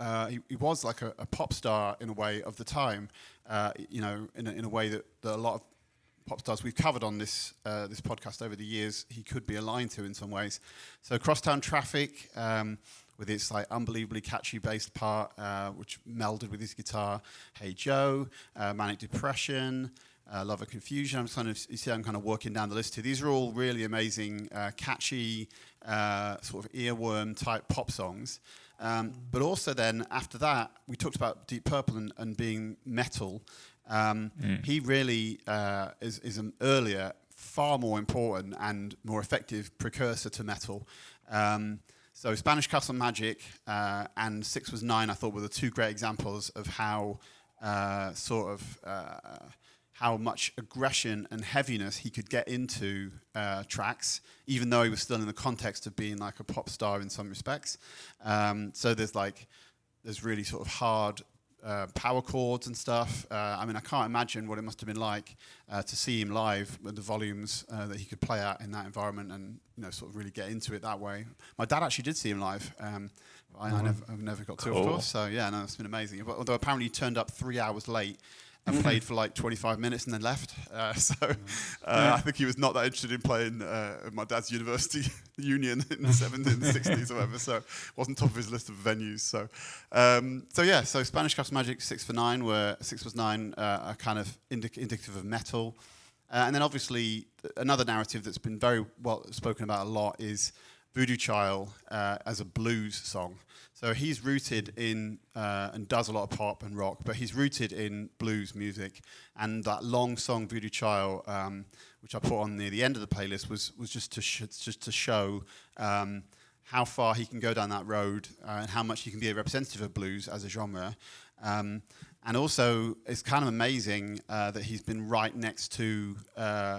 He was like a pop star in a way of the time, in a way that a lot of pop stars we've covered on this podcast over the years, he could be aligned to in some ways. So Crosstown Traffic, with its like unbelievably catchy bass part, which melded with his guitar. Hey Joe, Manic Depression, Love and Confusion. I'm kind of working down the list here. These are all really amazing, catchy, sort of earworm type pop songs. But also then after that, we talked about Deep Purple and being metal. He really is an earlier, far more important and more effective precursor to metal. So Spanish Castle Magic and 6 Was 9, I thought, were the two great examples of how how much aggression and heaviness he could get into tracks, even though he was still in the context of being like a pop star in some respects. So there's really sort of hard power chords and stuff. I can't imagine what it must have been like to see him live with the volumes that he could play at in that environment, and sort of really get into it that way. My dad actually did see him live. I've never got to, of course. So yeah, no, it's been amazing. But although apparently he turned up 3 hours late and played for like 25 minutes and then left. I think he was not that interested in playing at my dad's university union in the 70s and 60s or whatever, so wasn't top of his list of venues. So Spanish Castle Magic, 6 for 9, where 6 Was 9 are kind of indicative of metal. And then obviously another narrative that's been very well spoken about a lot is Voodoo Child as a blues song. So he's rooted in and does a lot of pop and rock, but he's rooted in blues music. And that long song Voodoo Child, which I put on near the end of the playlist, was just to show how far he can go down that road and how much he can be a representative of blues as a genre. And also, it's kind of amazing that he's been right next to,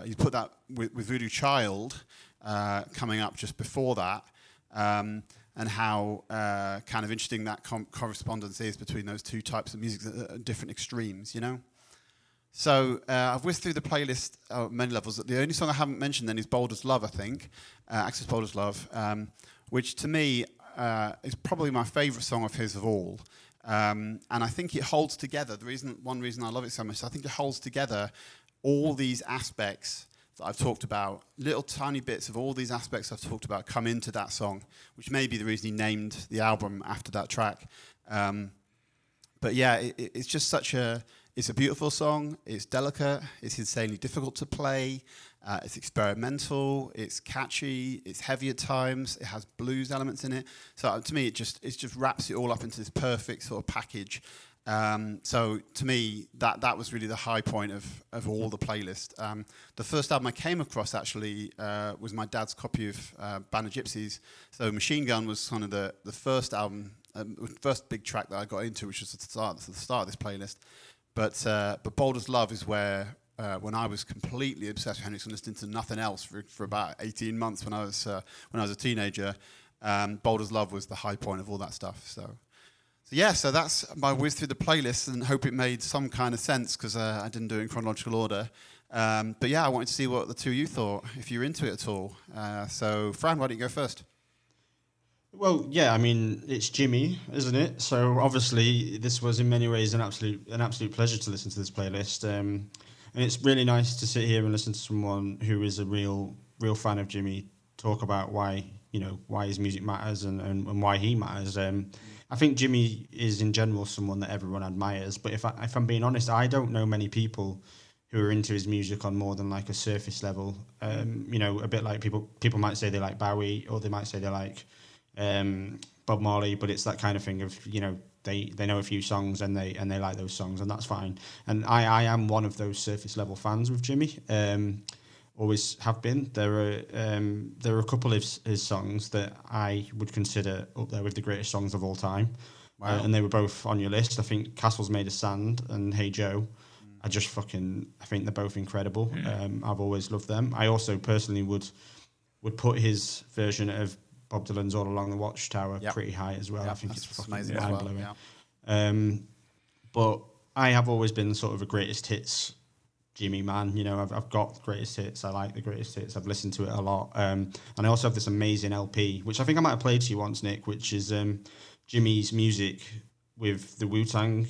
he's put that with Voodoo Child coming up just before that, and how kind of interesting that correspondence is between those two types of music at different extremes, you know? So I've whizzed through the playlist at many levels. The only song I haven't mentioned then is Bold as Love, I think, Axis Bold as Love, which to me is probably my favourite song of his of all. And I think it holds together, one reason I love it so much, I think it holds together all these aspects that I've talked about, little tiny bits of all these aspects I've talked about come into that song, which may be the reason he named the album after that track. But yeah, it's just it's a beautiful song, it's delicate, it's insanely difficult to play, it's experimental, it's catchy, it's heavy at times, it has blues elements in it. So to me, it just wraps it all up into this perfect sort of package. So to me, that was really the high point of all the playlist. The first album I came across actually was my dad's copy of Band of Gypsies. So Machine Gun was kind of the first album, first big track that I got into, which was the start of this playlist. But Bold as Love is where when I was completely obsessed with Hendrix and listening to nothing else for about 18 months when I was a teenager, Bold as Love was the high point of all that stuff. So that's my whiz through the playlist, and hope it made some kind of sense because I didn't do it in chronological order. But yeah, I wanted to see what the two of you thought, if you're into it at all. So Fran, why don't you go first? Well, yeah, I mean, it's Jimmy, isn't it? So obviously, this was in many ways an absolute pleasure to listen to this playlist, and it's really nice to sit here and listen to someone who is a real fan of Jimmy talk about why his music matters and why he matters. I think Jimmy is in general someone that everyone admires, but if I'm being honest, I don't know many people who are into his music on more than like a surface level. A bit like people might say they like Bowie, or they might say they like Bob Marley, but it's that kind of thing of they know a few songs and they like those songs, and that's fine. And I am one of those surface level fans with Jimmy. Always have been. There are a couple of his songs that I would consider up there with the greatest songs of all time. Wow. And they were both on your list. I think Castles Made of Sand and Hey Joe. I think they're both incredible. I've always loved them. I also personally would put his version of Bob Dylan's All Along the Watchtower pretty high as well. I think it's fucking amazing, mind-blowing. Yeah. But I have always been sort of a greatest hits Jimmy man. I've got greatest hits. I like the greatest hits. I've listened to it a lot. And I also have this amazing LP, which I think I might have played to you once, Nick, which is Jimmy's music with the Wu-Tang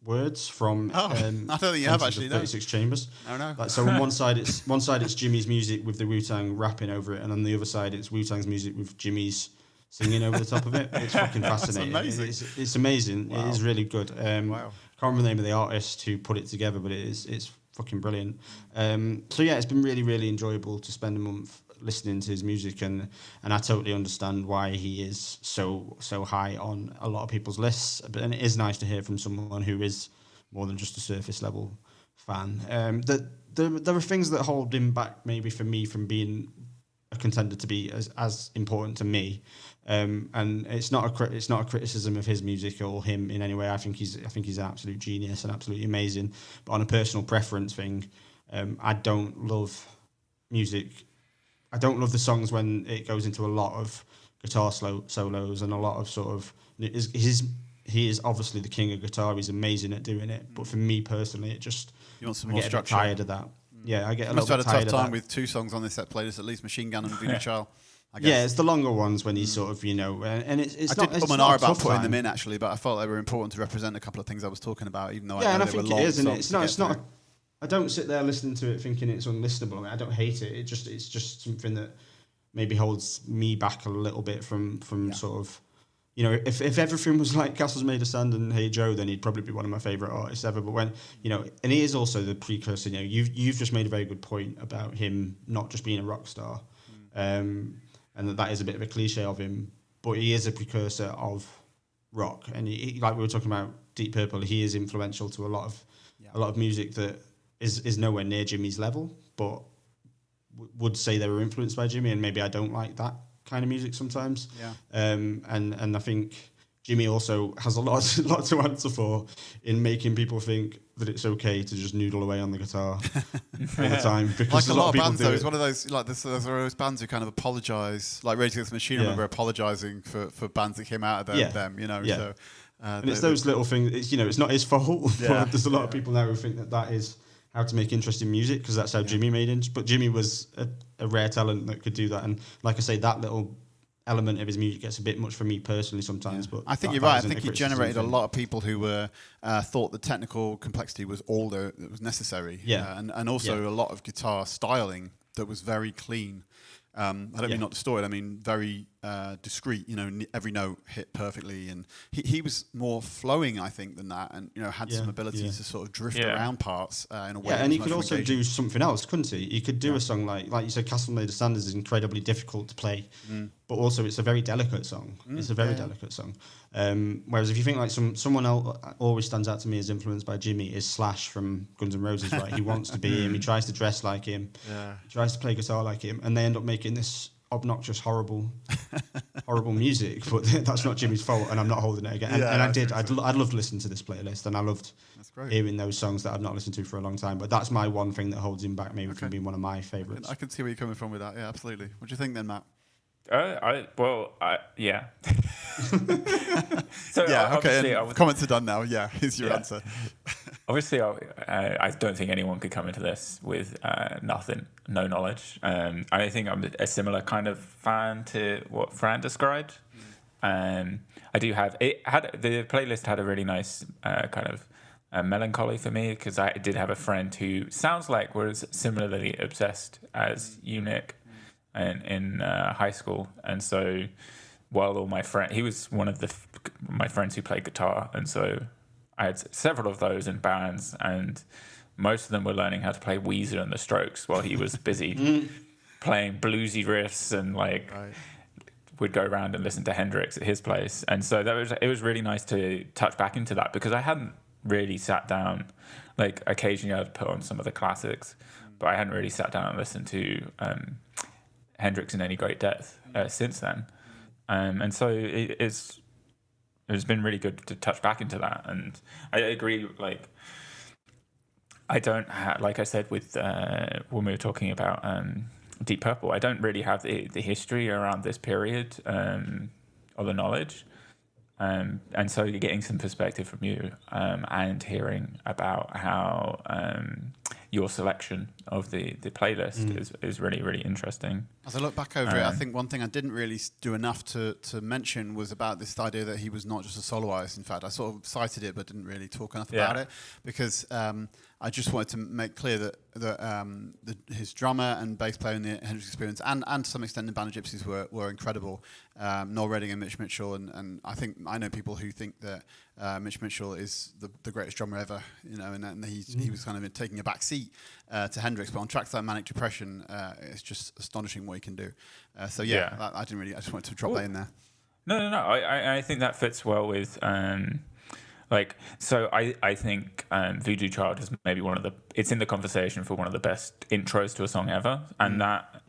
words from I don't think you have actually. 36 Chambers. No. So on one side it's Jimmy's music with the Wu-Tang rapping over it, and on the other side it's Wu-Tang's music with Jimmy's singing over the top of it. It's fucking fascinating. It's amazing. Wow. It is really good. Wow. Can't remember the name of the artist who put it together, but it's fucking brilliant. So yeah, it's been really, really enjoyable to spend a month listening to his music, and I totally understand why he is so high on a lot of people's lists. And it is nice to hear from someone who is more than just a surface level fan. There are things that hold him back, maybe for me, from being a contender to be as important to me. And it's not a criticism of his music or him in any way. I think he's an absolute genius and absolutely amazing. But on a personal preference thing, I don't love music. I don't love the songs when it goes into a lot of guitar solos and a lot of sort of. He is obviously the king of guitar. He's amazing at doing it. But for me personally, it just you want some I more get structure. A bit tired of that. Yeah, I get a little bit tired of that. Must have had a tough time with two songs on this set playlist, at least Machine Gun and Voodoo Child. Yeah, it's the longer ones when he's sort of, and it's I not. I did put an R about putting them in actually, but I felt they were important to represent a couple of things I was talking about, even though I know they were long. Yeah, and I think it is, and it's not. I don't sit there listening to it thinking it's unlistenable. I mean, I don't hate it. It's just something that maybe holds me back a little bit from sort of, if everything was like Castles Made of Sand and Hey Joe, then he'd probably be one of my favourite artists ever. But when, and he is also the precursor. You've just made a very good point about him not just being a rock star. and that is a bit of a cliche of him, but he is a precursor of rock, and he like we were talking about Deep Purple, he is influential to a lot of music that is nowhere near Jimmy's level, but would say they were influenced by Jimmy, and maybe I don't like that kind of music sometimes. Yeah. And I think Jimmy also has a lot to answer for in making people think that it's okay to just noodle away on the guitar all the time, because Like a lot of bands, though, do it's one of those, like, there's those bands who kind of apologise, like Rage Against the Machine, I remember apologising for bands that came out of them, you know, so... and it's those little things, it's not his fault, but there's a lot of people now who think that is how to make interesting music, because that's how Jimmy made it. But Jimmy was a rare talent that could do that, and like I say, that little element of his music gets a bit much for me personally sometimes. But I think you're right. I think he generated a lot of people who were thought the technical complexity was all that was necessary. And also a lot of guitar styling that was very clean. I don't mean not distorted. I mean very discreet. You know, every note hit perfectly, and he was more flowing, I think, than that, and had some ability to sort of drift around parts in a way. Yeah, and he could also do something else, couldn't he? He could do a song like you said, Castle Made of Sanders is incredibly difficult to play, but also it's a very delicate song. It's a very delicate song. Whereas if you think like someone else always stands out to me as influenced by Jimmy is Slash from Guns N' Roses, right? He wants to be him. He tries to dress like him. He tries to play guitar like him, and they end up making this obnoxious, horrible music. But that's not Jimmy's fault, and I'm not holding it again. I'd love to listen to this playlist, and I loved hearing those songs that I've not listened to for a long time. But that's my one thing that holds him back, maybe from being one of my favourites. I can see where you're coming from with that. Yeah, absolutely. What do you think then, Matt? Yeah. Comments are done now. Yeah, here's your answer. Obviously, I don't think anyone could come into this with no knowledge. I think I'm a similar kind of fan to what Fran described. I do have the playlist had a really nice kind of melancholy for me, because I did have a friend who sounds like was similarly obsessed as you, Nick, in high school, and so while all my friends, he was one of my friends who played guitar, and so I had several of those in bands, and most of them were learning how to play Weezer and the Strokes while he was busy playing bluesy riffs, and would go around and listen to Hendrix at his place. And so it was really nice to touch back into that, because I hadn't really sat down. Like occasionally I'd put on some of the classics, but I hadn't really sat down and listened to Hendrix in any great depth since then. And so it's been really good to touch back into that. And I agree, like, I don't have, like I said with when we were talking about Deep Purple, I don't really have the history around this period or the knowledge. And so you're getting some perspective from you and hearing about how your selection of the playlist is really, really interesting. As I look back over it, I think one thing I didn't really do enough to mention was about this idea that he was not just a solo artist. In fact, I sort of cited it but didn't really talk enough about it, because I just wanted to make clear that his drummer and bass player in the Hendrix Experience and to some extent in Band of Gypsies were incredible. Noel Redding and Mitch Mitchell, and I think I know people who think that Mitch Mitchell is the greatest drummer ever, and he was kind of taking a back seat to Hendrix, but on tracks like Manic Depression, it's just astonishing what he can do. I just wanted to drop that in there. No. I think that fits well with. I think Voodoo Child is maybe it's in the conversation for one of the best intros to a song ever, and that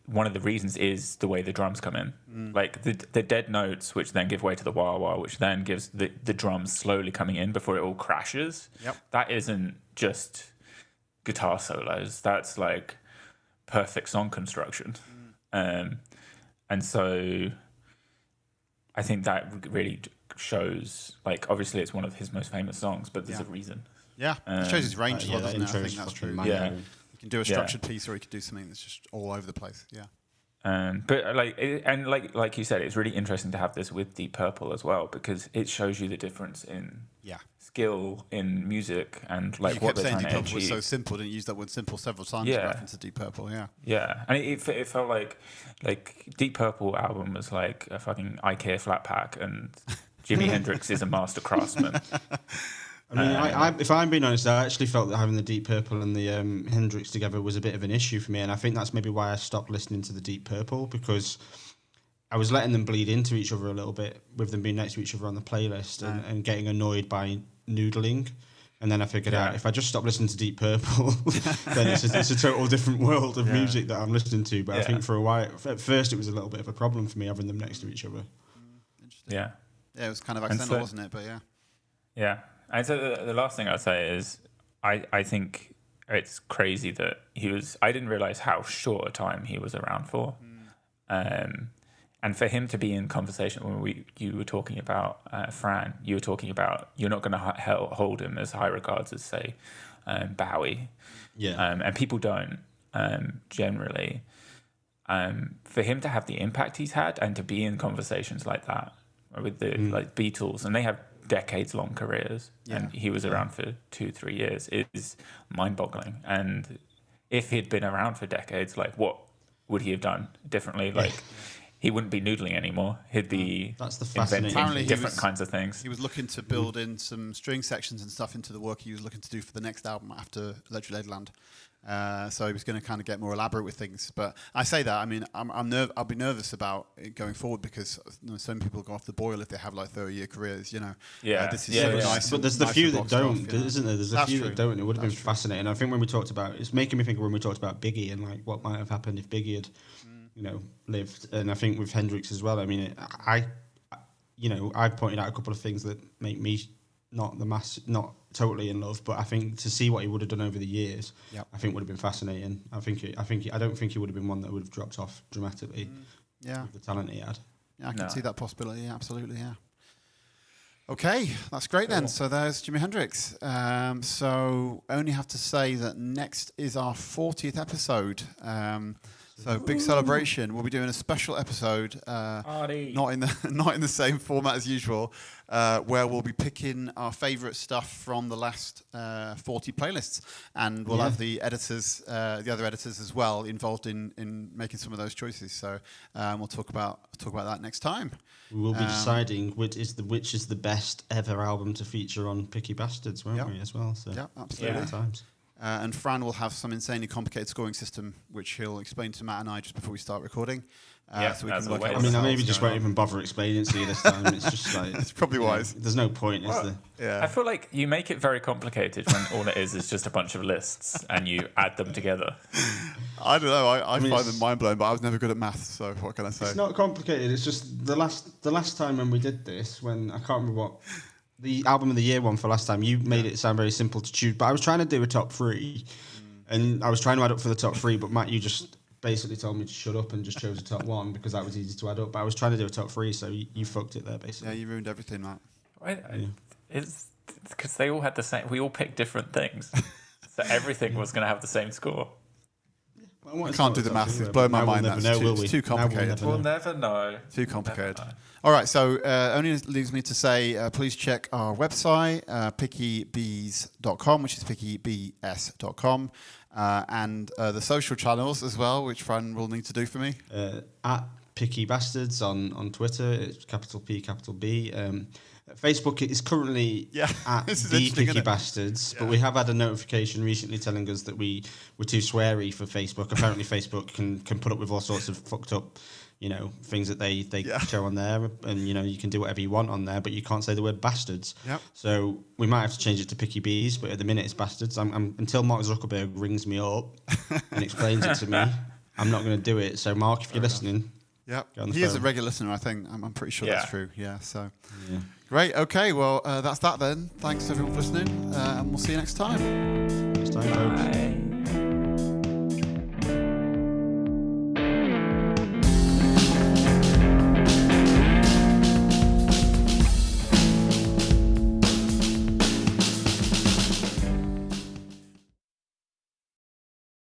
one of the reasons is the way the drums come in, like the dead notes, which then give way to the wah wah, which then gives the drums slowly coming in before it all crashes. That isn't just guitar solos, that's like perfect song construction. And so I think that really shows, like, obviously it's one of his most famous songs, but there's a reason. It shows his range as well, doesn't it? I think that's true. You can do a structured piece, or you could do something that's just all over the place. But like you said, it's really interesting to have this with Deep Purple as well, because it shows you the difference in skill in music and like what they're trying to achieve. Deep Purple was so simple, didn't you? Use that word simple several times in reference to Deep Purple. And it felt like Deep Purple album was like a fucking IKEA flat pack, and Jimi Hendrix is a master craftsman. I mean, if I'm being honest, I actually felt that having the Deep Purple and the Hendrix together was a bit of an issue for me, and I think that's maybe why I stopped listening to the Deep Purple, because I was letting them bleed into each other a little bit with them being next to each other on the playlist and getting annoyed by noodling. And then I figured out if I just stop listening to Deep Purple, then it's a total different world of music that I'm listening to. But I think for a while, at first, it was a little bit of a problem for me having them next to each other. Interesting. Yeah, it was kind of accidental, wasn't it? But yeah. And so the last thing I'd say is I think it's crazy that I didn't realize how short a time he was around for. And for him to be in conversation when you were talking about Fran, you were talking about you're not going to hold him as high regards as, say, Bowie. Yeah. And people don't generally. For him to have the impact he's had and to be in conversations like that with the like Beatles, and they have decades-long careers, and he was around for 2-3 years, is mind-boggling. And if he'd been around for decades, like what would he have done differently? Like. He wouldn't be noodling anymore. He'd be inventing different kinds of things. He was looking to build in some string sections and stuff into the work he was looking to do for the next album after Electric Ladyland. So he was going to kind of get more elaborate with things. But I say that, I mean, I'll be nervous about it going forward because some people go off the boil if they have like 30-year careers, you know. This is so nice. But there's the few that don't, isn't there? There's a few that don't. It would have been fascinating. I think when we talked about, it's making me think when we talked about Biggie and like what might have happened if Biggie had lived, and I think with Hendrix as well. I mean, I pointed out a couple of things that make me not totally in love, but I think to see what he would have done over the years, I think would have been fascinating. I don't think he would have been one that would have dropped off dramatically. With the talent he had. Yeah, I can see that possibility. Yeah, absolutely. Yeah. Okay, that's great then. So there's Jimi Hendrix. So only have to say that next is our 40th episode. So big celebration. We'll be doing a special episode, not in the same format as usual, where we'll be picking our favourite stuff from the last 40 playlists, and we'll have the editors, the other editors as well, involved in making some of those choices. So we'll talk about that next time. We will be deciding which is the best ever album to feature on Picky Bastards, won't we, as well? So absolutely. Times. And Fran will have some insanely complicated scoring system, which he'll explain to Matt and I just before we start recording. So we can work out. I mean, I maybe just won't even bother explaining it to you this time. It's just like it's probably wise. There's no point, is there? Yeah. I feel like you make it very complicated when all it is just a bunch of lists and you add them together. I don't know. I find them mind blowing, but I was never good at maths, so what can I say? It's not complicated. It's just the last time when we did this, when I can't remember what. The album of the year one for last time, you made it sound very simple to choose, but I was trying to do a top 3, and I was trying to add up for the top 3, but Matt, you just basically told me to shut up and just chose a top 1 because that was easy to add up. But I was trying to do a top 3, so you fucked it there, basically. Yeah, you ruined everything, Matt. It's because they all had the same. We all picked different things, so everything was going to have the same score. I can't do the maths. It's blown my mind. It's too complicated. We'll never know. Too complicated. All right, so only leaves me to say, please check our website, pickybees.com, which is pickybs.com, and the social channels as well, which Fran will need to do for me. At Picky Bastards on Twitter, it's capital P, capital B. Facebook is currently at the Picky Bastards, but we have had a notification recently telling us that we were too sweary for Facebook. Apparently, Facebook can put up with all sorts of fucked up, things that they show on there, and you can do whatever you want on there, but you can't say the word bastards. Yep. So we might have to change it to Picky Bees, but at the minute it's bastards. Until Mark Zuckerberg rings me up and explains it to me, I'm not going to do it. So Mark, if you're listening. Yeah, he is a regular listener, I think. I'm pretty sure that's true. Yeah, so great. Okay, well, that's that then. Thanks everyone for listening, and we'll see you next time. Next time, folks.